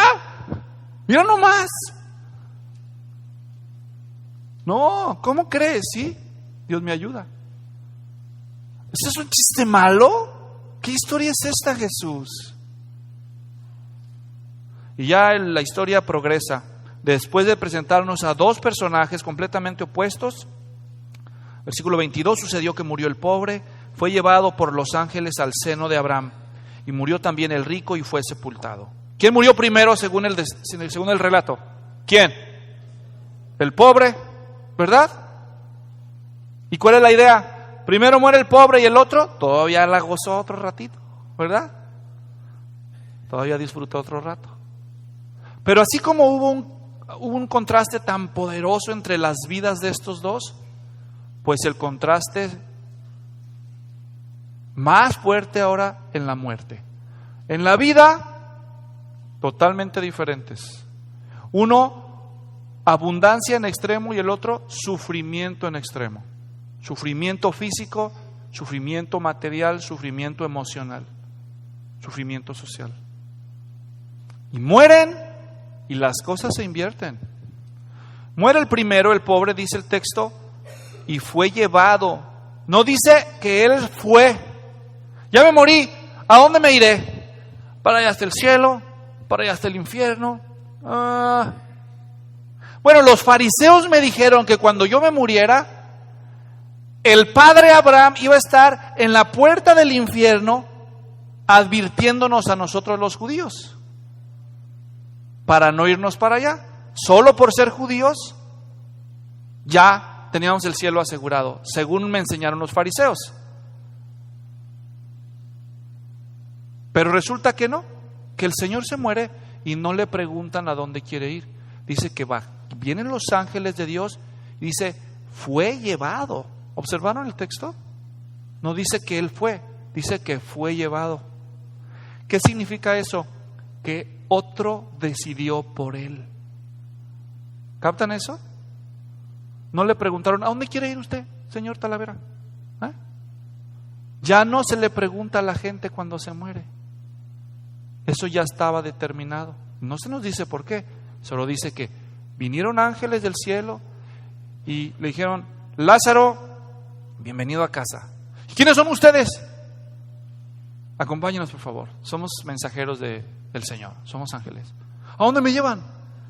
Mira nomás. No, ¿cómo crees? Sí, Dios me ayuda. ¿Este es un chiste malo? ¿Qué historia es esta, Jesús? Y ya la historia progresa. Después de presentarnos a dos personajes completamente opuestos, versículo 22, sucedió que murió el pobre, fue llevado por los ángeles al seno de Abraham, y murió también el rico y fue sepultado. ¿Quién murió primero según el relato? ¿Quién? El pobre, ¿verdad? ¿Y cuál es la idea? Primero muere el pobre y el otro todavía la gozó otro ratito, ¿verdad? Todavía disfrutó otro rato. Pero así como hubo un contraste tan poderoso entre las vidas de estos dos, pues el contraste más fuerte ahora en la muerte. En la vida, totalmente diferentes. Uno, abundancia en extremo, y el otro, sufrimiento en extremo. Sufrimiento físico, sufrimiento material, sufrimiento emocional, sufrimiento social. Y mueren y las cosas se invierten. Muere el primero, el pobre, dice el texto, y fue llevado. No dice que él fue. Ya me morí, ¿a dónde me iré? Para allá hasta el cielo, para allá hasta el infierno. Bueno, los fariseos me dijeron que cuando yo me muriera, el padre Abraham iba a estar en la puerta del infierno advirtiéndonos a nosotros los judíos para no irnos para allá. Solo por ser judíos ya teníamos el cielo asegurado, según me enseñaron los fariseos. Pero resulta que no, que el Señor se muere y no le preguntan a dónde quiere ir. Dice que va, vienen los ángeles de Dios y dice, fue llevado. ¿Observaron el texto? No dice que él fue, dice que fue llevado. ¿Qué significa eso? Que otro decidió por él. ¿Captan eso? No le preguntaron, ¿a dónde quiere ir usted, señor Talavera? Ya no se le pregunta a la gente cuando se muere. Eso ya estaba determinado. No se nos dice por qué, solo dice que vinieron ángeles del cielo y le dijeron, Lázaro, bienvenido a casa. ¿Quiénes son ustedes? Acompáñenos, por favor. Somos mensajeros del Señor, somos ángeles. ¿A dónde me llevan?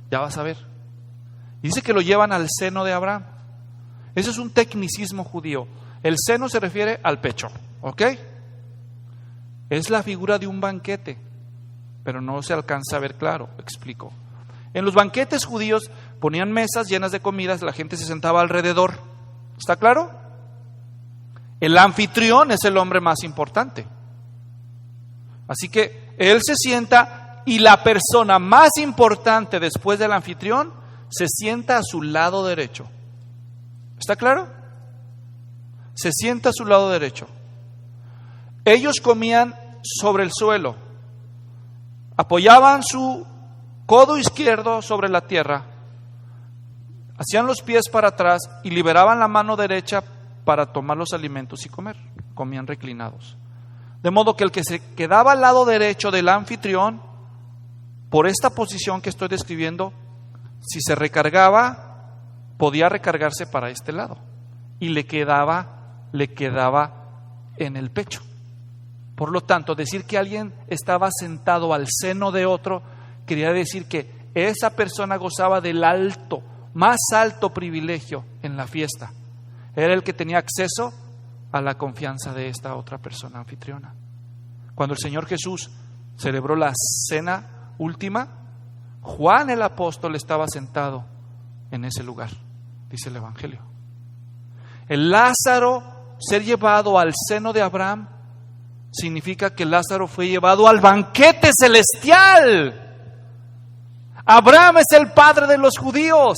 Ya vas a ver. Y dice que lo llevan al seno de Abraham. Ese es un tecnicismo judío. El seno se refiere al pecho, ¿ok? Es la figura de un banquete, pero no se alcanza a ver claro, explico. En los banquetes judíos ponían mesas llenas de comidas, la gente se sentaba alrededor. ¿Está claro? El anfitrión es el hombre más importante. Así que él se sienta y la persona más importante después del anfitrión se sienta a su lado derecho. ¿Está claro? Se sienta a su lado derecho. Ellos comían sobre el suelo, apoyaban su codo izquierdo sobre la tierra, hacían los pies para atrás y liberaban la mano derecha para tomar los alimentos y comer. Comían reclinados. De modo que el que se quedaba al lado derecho del anfitrión, por esta posición que estoy describiendo, si se recargaba, podía recargarse para este lado y le quedaba en el pecho. Por lo tanto, decir que alguien estaba sentado al seno de otro quería decir que esa persona gozaba del más alto privilegio en la fiesta. Era el que tenía acceso a la confianza de esta otra persona anfitriona. Cuando el Señor Jesús celebró la cena última, Juan el apóstol estaba sentado en ese lugar, dice el Evangelio. El Lázaro ser llevado al seno de Abraham significa que Lázaro fue llevado al banquete celestial. Abraham es el padre de los judíos.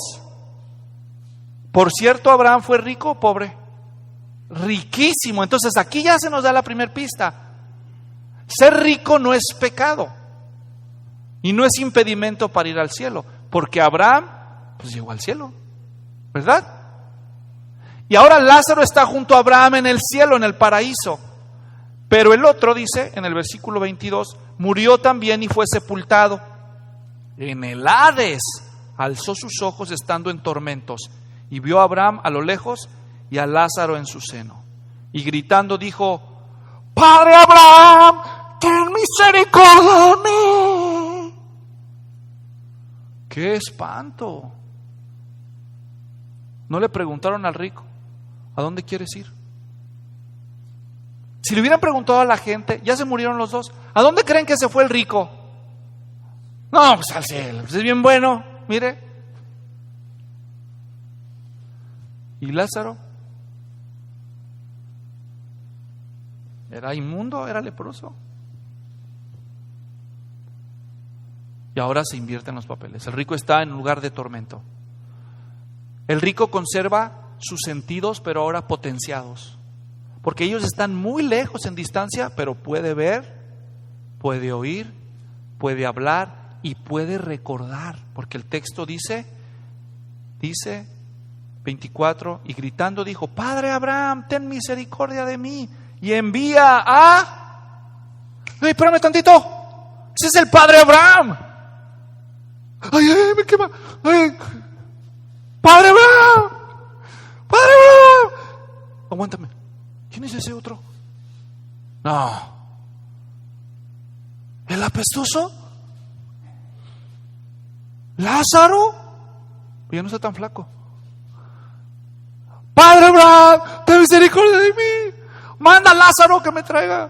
Por cierto, ¿Abraham fue rico o pobre? Riquísimo. Entonces aquí ya se nos da la primera pista. Ser rico no es pecado y no es impedimento para ir al cielo, porque Abraham pues llegó al cielo, ¿verdad? Y ahora Lázaro está junto a Abraham en el cielo, en el paraíso. Pero el otro, dice en el versículo 22, murió también y fue sepultado en el Hades. Alzó sus ojos estando en tormentos y vio a Abraham a lo lejos y a Lázaro en su seno. Y gritando dijo: Padre Abraham, ten misericordia de mí. ¡Qué espanto! No le preguntaron al rico: ¿a dónde quieres ir? Si le hubieran preguntado a la gente, ya se murieron los dos, ¿a dónde creen que se fue el rico? No, pues al cielo, pues es bien bueno, mire. ¿Y Lázaro? Era inmundo, era leproso. Y ahora se invierten los papeles. El rico está en un lugar de tormento. El rico conserva sus sentidos, pero ahora potenciados. Porque ellos están muy lejos en distancia, pero puede ver, puede oír, puede hablar y puede recordar. Porque el texto dice 24, y gritando dijo: Padre Abraham, ten misericordia de mí y envía a... ¡Ay, espérame tantito! ¡Ese es el Padre Abraham! ¡Ay, me quema! ¡Ay! ¡Padre Abraham! ¡Padre Abraham! Aguántame. ¿Quién es ese otro? No. ¿El apestoso? ¿Lázaro? Ya no está tan flaco. Padre Abraham, ten misericordia de mí. Manda a Lázaro que me traiga.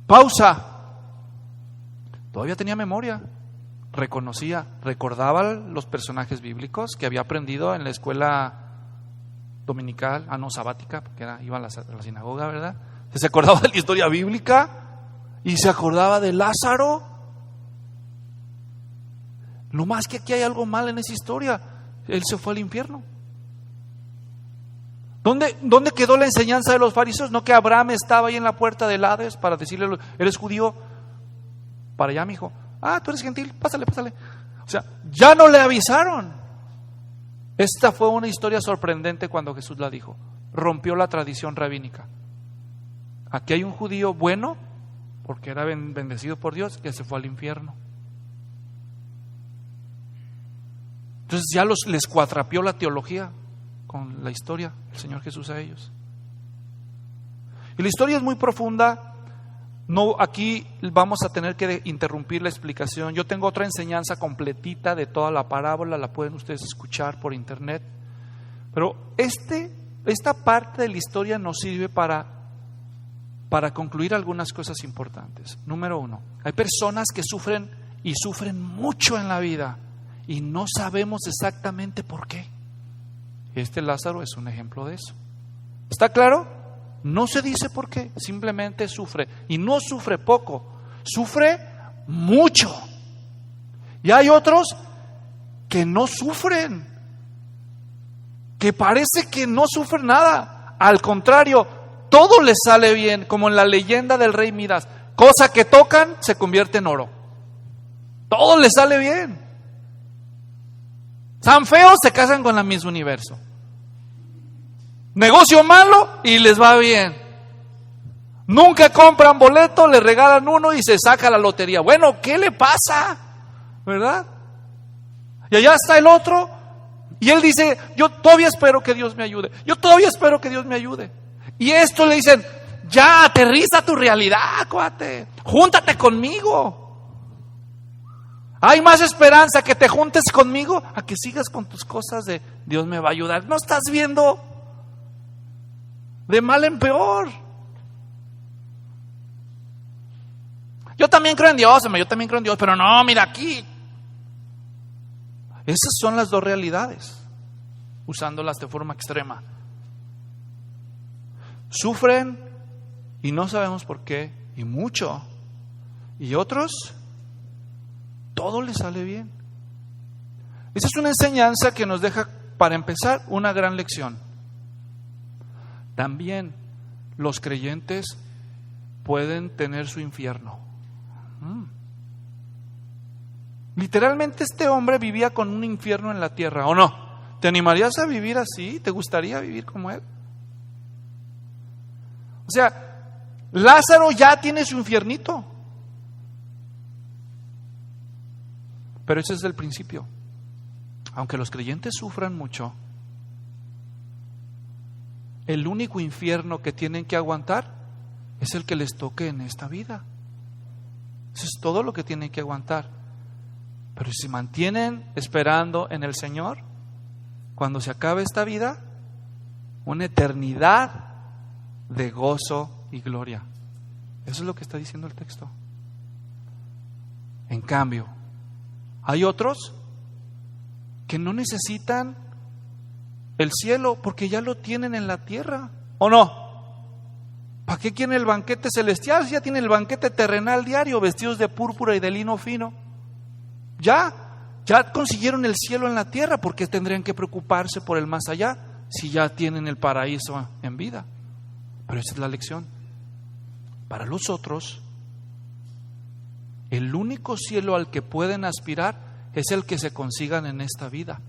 Pausa. Todavía tenía memoria. Recordaba los personajes bíblicos que había aprendido en la escuela dominical, sabática, porque iba a la sinagoga, ¿verdad? Se acordaba de la historia bíblica y se acordaba de Lázaro. No más que aquí hay algo mal en esa historia. Él se fue al infierno. ¿Dónde quedó la enseñanza de los fariseos? No que Abraham estaba ahí en la puerta del Hades para decirle: ¿eres judío? Para allá, mijo. Ah, tú eres gentil, pásale. O sea, ya no le avisaron. Esta fue una historia sorprendente cuando Jesús la dijo. Rompió la tradición rabínica. Aquí hay un judío bueno, porque era bendecido por Dios, que se fue al infierno. Entonces ya les cuatrapió la teología con la historia del Señor Jesús a ellos. Y la historia es muy profunda. No, aquí vamos a tener que interrumpir la explicación. Yo tengo otra enseñanza completita de toda la parábola, la pueden ustedes escuchar por internet. Pero esta parte de la historia nos sirve para concluir algunas cosas importantes. Número 1, hay personas que sufren y sufren mucho en la vida y no sabemos exactamente por qué. Lázaro es un ejemplo de eso. ¿Está claro? No se dice por qué, simplemente sufre. Y no sufre poco, sufre mucho. Y hay otros que no sufren, que parece que no sufren nada. Al contrario, todo les sale bien, como en la leyenda del rey Midas. Cosa que tocan se convierte en oro. Todo les sale bien. Están feos, se casan con la Miss Universo. Negocio malo y les va bien. Nunca compran boleto, le regalan uno y se saca la lotería. Bueno, ¿qué le pasa? ¿Verdad? Y allá está el otro y él dice, yo todavía espero que Dios me ayude. Yo todavía espero que Dios me ayude. Y esto le dicen, ya aterriza tu realidad, cuate. Júntate conmigo. Hay más esperanza que te juntes conmigo a que sigas con tus cosas de Dios me va a ayudar. No estás viendo de mal en peor. Yo también creo en Dios, pero no, mira aquí. Esas son las dos realidades, usándolas de forma extrema. Sufren y no sabemos por qué, y mucho. Y otros, todo les sale bien. Esa es una enseñanza que nos deja, para empezar, una gran lección. También los creyentes pueden tener su infierno. Literalmente este hombre vivía con un infierno en la tierra, ¿o no? ¿Te animarías a vivir así? ¿Te gustaría vivir como él? O sea, Lázaro ya tiene su infiernito. Pero ese es el principio. Aunque los creyentes sufran mucho, el único infierno que tienen que aguantar es el que les toque en esta vida. Eso es todo lo que tienen que aguantar. Pero si se mantienen esperando en el Señor, cuando se acabe esta vida, una eternidad de gozo y gloria. Eso es lo que está diciendo el texto. En cambio, hay otros que no necesitan el cielo porque ya lo tienen en la tierra, ¿o no? ¿Para qué quieren el banquete celestial si ya tienen el banquete terrenal diario, vestidos de púrpura y de lino fino? Ya consiguieron el cielo en la tierra, ¿por qué tendrían que preocuparse por el más allá si ya tienen el paraíso en vida? Pero esa es la lección. Para los otros, el único cielo al que pueden aspirar es el que se consigan en esta vida,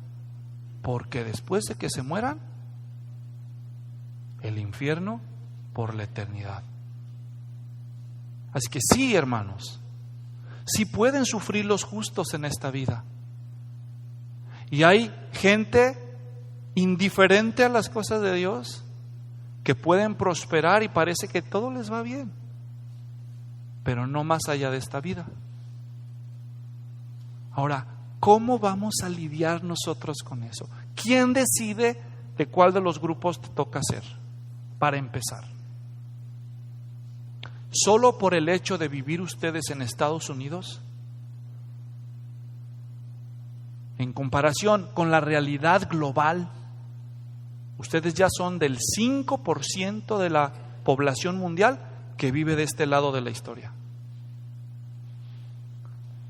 porque después de que se mueran, el infierno por la eternidad. Así que sí, hermanos, sí pueden sufrir los justos en esta vida. Y hay gente indiferente a las cosas de Dios que pueden prosperar y parece que todo les va bien, pero no más allá de esta vida. Ahora, ¿cómo vamos a lidiar nosotros con eso? ¿Quién decide de cuál de los grupos te toca ser? Para empezar, solo por el hecho de vivir ustedes en Estados Unidos, en comparación con la realidad global, ustedes ya son del 5% de la población mundial que vive de este lado de la historia.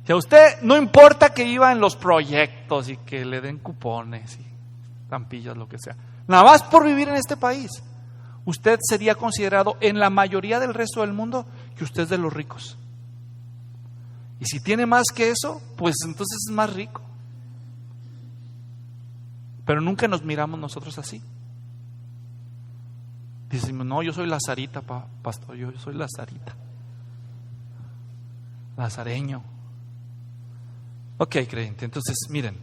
Si a usted no importa que iba en los proyectos y que le den cupones y estampillas, lo que sea, nada más por vivir en este país, usted sería considerado en la mayoría del resto del mundo que usted es de los ricos. Y si tiene más que eso, pues entonces es más rico. Pero nunca nos miramos nosotros así. Decimos, no, yo soy lazarita, pastor, yo soy lazarita. Lazareño. Ok, creyente, entonces miren.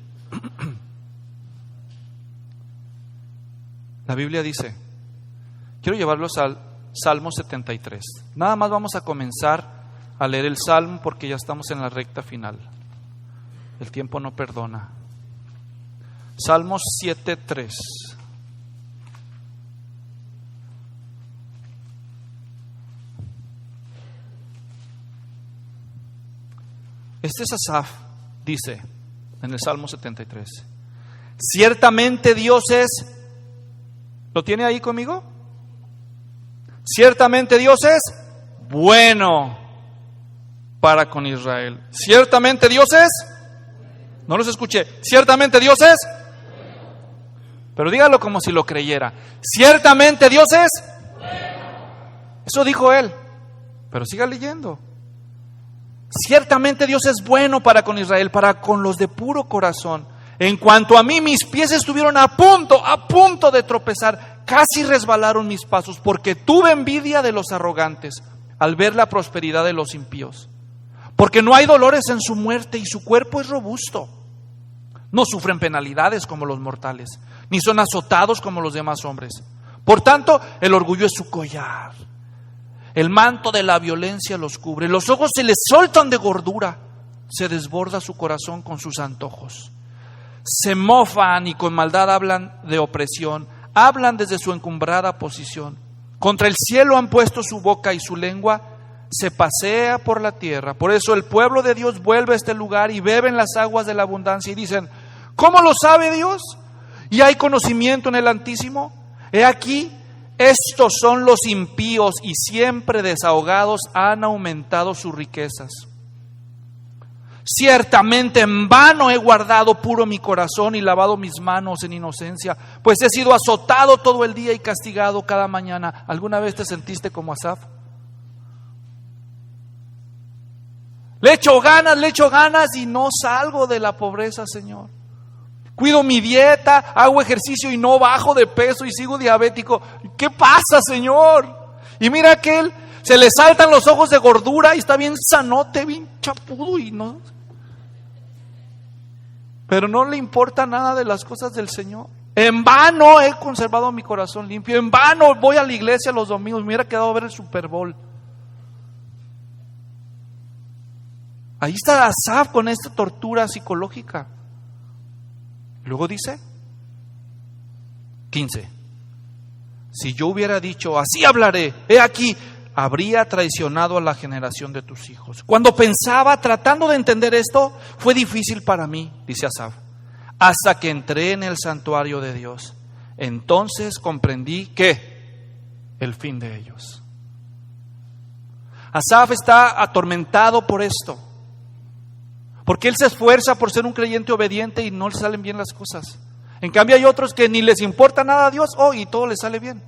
La Biblia dice, quiero llevarlos al Salmo 73. Nada más vamos a comenzar a leer el Salmo porque ya estamos en la recta final. El tiempo no perdona. Salmo 7:3. Este es Asaf, dice en el Salmo 73. Ciertamente Dios es, ¿lo tiene ahí conmigo? Ciertamente Dios es bueno. para con Israel. Ciertamente Dios es. No los escuché. Ciertamente Dios es. Pero dígalo como si lo creyera. Ciertamente Dios es. Eso dijo él. Pero siga leyendo. Ciertamente Dios es bueno para con Israel, para con los de puro corazón. En cuanto a mí, mis pies estuvieron a punto de tropezar. Casi resbalaron mis pasos, porque tuve envidia de los arrogantes al ver la prosperidad de los impíos. Porque no hay dolores en su muerte y su cuerpo es robusto. No sufren penalidades como los mortales, ni son azotados como los demás hombres. Por tanto, el orgullo es su collar. El manto de la violencia los cubre. Los ojos se les soltan de gordura. Se desborda su corazón con sus antojos. Se mofan y con maldad hablan de opresión. Hablan desde su encumbrada posición. Contra el cielo han puesto su boca y su lengua se pasea por la tierra. Por eso el pueblo de Dios vuelve a este lugar y beben las aguas de la abundancia y dicen: ¿cómo lo sabe Dios? ¿Y hay conocimiento en el Altísimo? He aquí, estos son los impíos y siempre desahogados han aumentado sus riquezas. Ciertamente en vano he guardado puro mi corazón y lavado mis manos en inocencia, pues he sido azotado todo el día y castigado cada mañana. ¿Alguna vez te sentiste como Asaf? Le echo ganas y no salgo de la pobreza, Señor. Cuido mi dieta, hago ejercicio y no bajo de peso y sigo diabético. ¿Qué pasa, Señor? Y mira que él se le saltan los ojos de gordura y está bien sanote, bien chapudo y no. Pero no le importa nada de las cosas del Señor. En vano he conservado mi corazón limpio. En vano voy a la iglesia los domingos. Me hubiera quedado a ver el Super Bowl. Ahí está Asaf con esta tortura psicológica. Luego dice 15: si yo hubiera dicho, así hablaré, he aquí, habría traicionado a la generación de tus hijos. Cuando pensaba, tratando de entender esto, fue difícil para mí, dice Asaf, hasta que entré en el santuario de Dios. Entonces comprendí que el fin de ellos. Asaf está atormentado por esto, porque él se esfuerza por ser un creyente obediente y no le salen bien las cosas. En cambio hay otros que ni les importa nada a Dios, y todo les sale bien.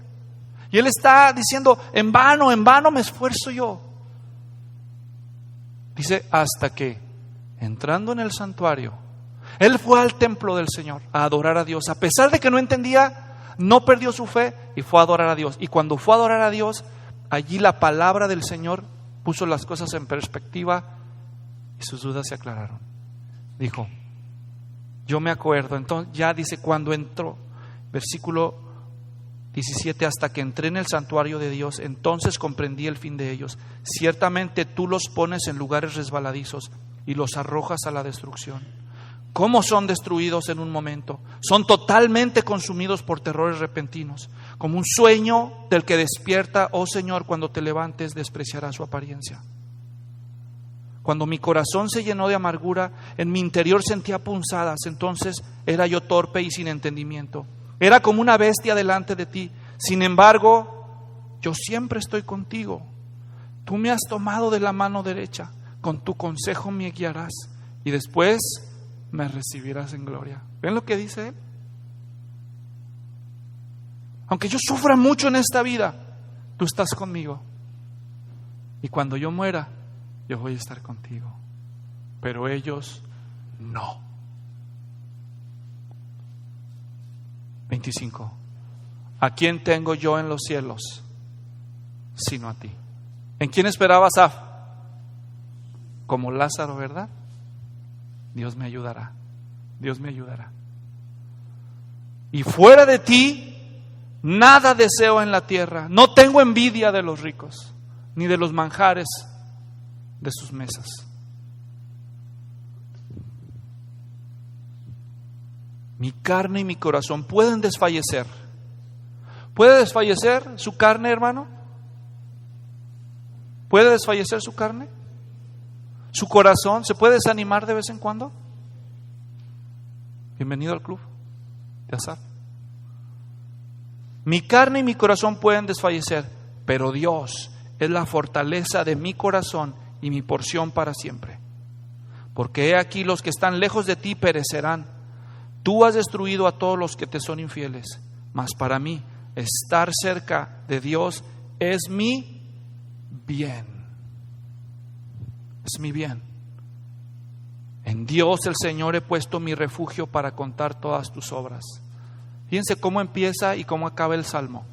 Y él está diciendo, en vano me esfuerzo yo. Dice, hasta que, entrando en el santuario, él fue al templo del Señor a adorar a Dios. A pesar de que no entendía, no perdió su fe y fue a adorar a Dios. Y cuando fue a adorar a Dios, allí la palabra del Señor puso las cosas en perspectiva y sus dudas se aclararon. Dijo, yo me acuerdo. Entonces ya dice, cuando entró, versículo 17, hasta que entré en el santuario de Dios, entonces comprendí el fin de ellos. Ciertamente tú los pones en lugares resbaladizos y los arrojas a la destrucción. ¿Cómo son destruidos en un momento? Son totalmente consumidos por terrores repentinos. Como un sueño del que despierta, oh Señor, cuando te levantes despreciará su apariencia. Cuando mi corazón se llenó de amargura, en mi interior sentía punzadas, entonces era yo torpe y sin entendimiento. Era como una bestia delante de ti. Sin embargo, yo siempre estoy contigo. Tú me has tomado de la mano derecha. Con tu consejo me guiarás. Y después me recibirás en gloria. ¿Ven lo que dice él? Aunque yo sufra mucho en esta vida, tú estás conmigo. Y cuando yo muera, yo voy a estar contigo. Pero ellos no. 25. ¿A quién tengo yo en los cielos sino a ti? ¿En quién esperaba Asaf? Como Lázaro, ¿verdad? Dios me ayudará. Dios me ayudará. Y fuera de ti, nada deseo en la tierra. No tengo envidia de los ricos, ni de los manjares de sus mesas. Mi carne y mi corazón pueden desfallecer. ¿Puede desfallecer su carne, hermano? ¿Puede desfallecer su carne? ¿Su corazón se puede desanimar de vez en cuando? Bienvenido al club de Asaf. Mi carne y mi corazón pueden desfallecer, pero Dios es la fortaleza de mi corazón y mi porción para siempre. Porque he aquí los que están lejos de ti perecerán. Tú has destruido a todos los que te son infieles. Mas para mí, estar cerca de Dios es mi bien. Es mi bien. En Dios el Señor he puesto mi refugio para contar todas tus obras. Fíjense cómo empieza y cómo acaba el Salmo.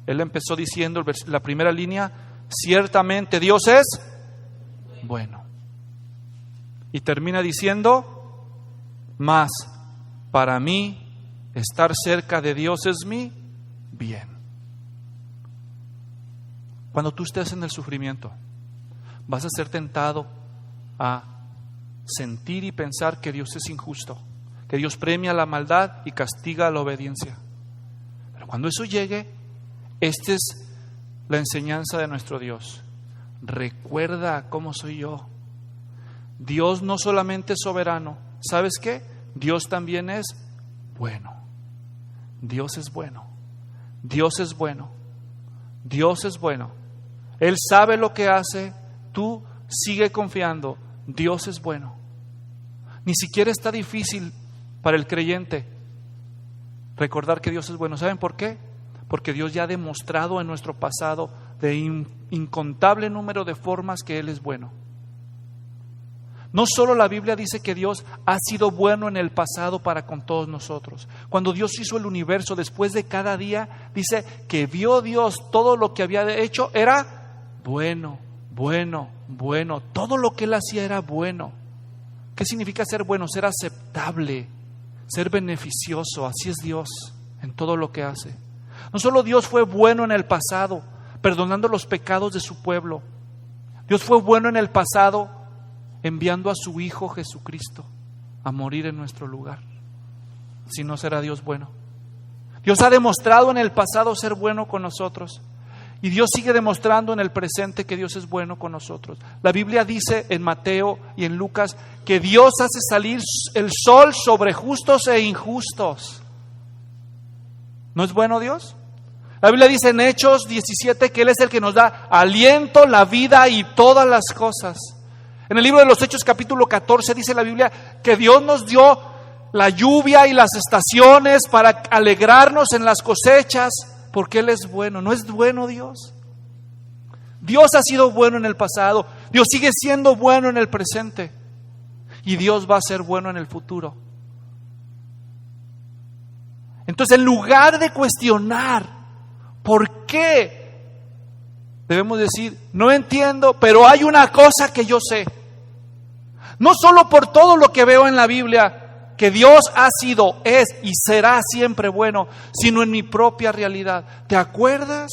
Él empezó diciendo, la primera línea, ciertamente Dios es bueno. Y termina diciendo, mas para mí estar cerca de Dios es mi bien. Cuando tú estés en el sufrimiento, vas a ser tentado a sentir y pensar que Dios es injusto, que Dios premia la maldad y castiga la obediencia. Pero cuando eso llegue, esta es la enseñanza de nuestro Dios. Recuerda cómo soy yo. Dios no solamente es soberano, ¿sabes qué? Dios también es bueno. Dios es bueno. Dios es bueno. Dios es bueno. Él sabe lo que hace. Tú sigue confiando. Dios es bueno. Ni siquiera está difícil para el creyente recordar que Dios es bueno. ¿Saben por qué? Porque Dios ya ha demostrado en nuestro pasado de incontable número de formas que Él es bueno. No solo la Biblia dice que Dios ha sido bueno en el pasado para con todos nosotros. Cuando Dios hizo el universo, después de cada día, dice que vio Dios todo lo que había hecho era bueno, bueno, bueno. Todo lo que Él hacía era bueno. ¿Qué significa ser bueno? Ser aceptable, ser beneficioso. Así es Dios en todo lo que hace. No solo Dios fue bueno en el pasado, perdonando los pecados de su pueblo. Dios fue bueno en el pasado, enviando a su Hijo Jesucristo a morir en nuestro lugar. Si no, será Dios bueno. Dios ha demostrado en el pasado ser bueno con nosotros. Y Dios sigue demostrando en el presente que Dios es bueno con nosotros. La Biblia dice en Mateo y en Lucas que Dios hace salir el sol sobre justos e injustos. ¿No es bueno Dios? La Biblia dice en Hechos 17 que Él es el que nos da aliento, la vida y todas las cosas. En el libro de los Hechos capítulo 14 dice la Biblia que Dios nos dio la lluvia y las estaciones para alegrarnos en las cosechas, porque Él es bueno. ¿No es bueno Dios? Dios ha sido bueno en el pasado, Dios sigue siendo bueno en el presente y Dios va a ser bueno en el futuro. Entonces, en lugar de cuestionar por qué, debemos decir, no entiendo, pero hay una cosa que yo sé. No solo por todo lo que veo en la Biblia, que Dios ha sido, es y será siempre bueno, sino en mi propia realidad. ¿Te acuerdas?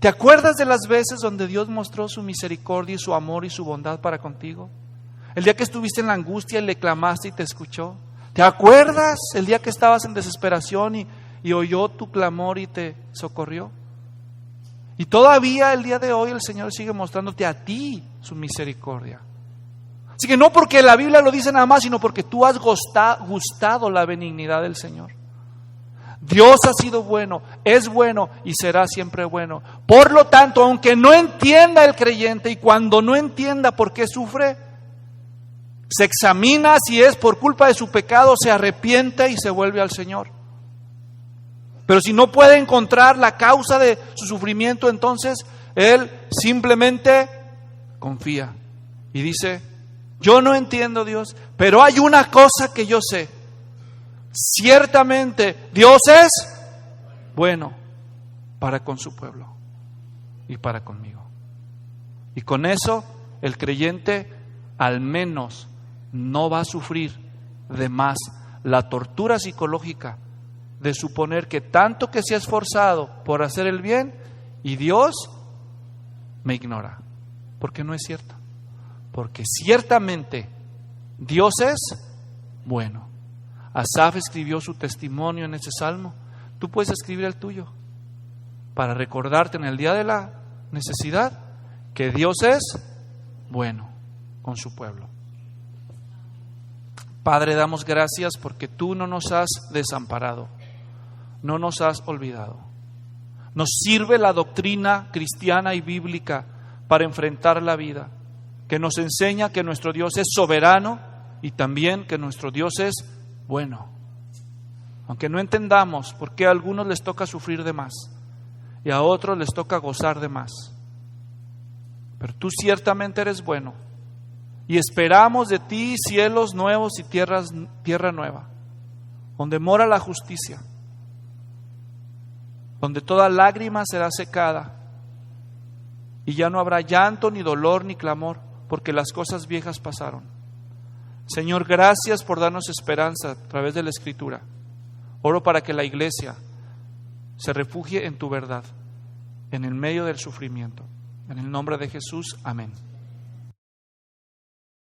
¿Te acuerdas de las veces donde Dios mostró su misericordia y su amor y su bondad para contigo? El día que estuviste en la angustia y le clamaste y te escuchó. ¿Te acuerdas el día que estabas en desesperación y oyó tu clamor y te socorrió? Y todavía el día de hoy el Señor sigue mostrándote a ti su misericordia. Así que no porque la Biblia lo dice nada más, sino porque tú has gustado la benignidad del Señor. Dios ha sido bueno, es bueno y será siempre bueno. Por lo tanto, aunque no entienda el creyente y cuando no entienda por qué sufre, se examina si es por culpa de su pecado, se arrepiente y se vuelve al Señor. Pero si no puede encontrar la causa de su sufrimiento, entonces él simplemente confía y dice: yo no entiendo, Dios, pero hay una cosa que yo sé. Ciertamente Dios es bueno para con su pueblo y para conmigo. Y con eso el creyente al menos no va a sufrir de más la tortura psicológica de suponer que tanto que se ha esforzado por hacer el bien y Dios me ignora. Porque no es cierto. Porque ciertamente Dios es bueno. Asaf escribió su testimonio en ese salmo. Tú puedes escribir el tuyo para recordarte en el día de la necesidad que Dios es bueno con su pueblo. Padre, damos gracias porque tú no nos has desamparado, no nos has olvidado. Nos sirve la doctrina cristiana y bíblica para enfrentar la vida. que nos enseña que nuestro Dios es soberano y también que nuestro Dios es bueno. Aunque no entendamos por qué a algunos les toca sufrir de más y a otros les toca gozar de más. Pero tú ciertamente eres bueno y esperamos de ti cielos nuevos y tierra nueva, donde mora la justicia, donde toda lágrima será secada y ya no habrá llanto, ni dolor, ni clamor, porque las cosas viejas pasaron. Señor, gracias por darnos esperanza a través de la Escritura. Oro para que la iglesia se refugie en tu verdad, en el medio del sufrimiento. En el nombre de Jesús, amén.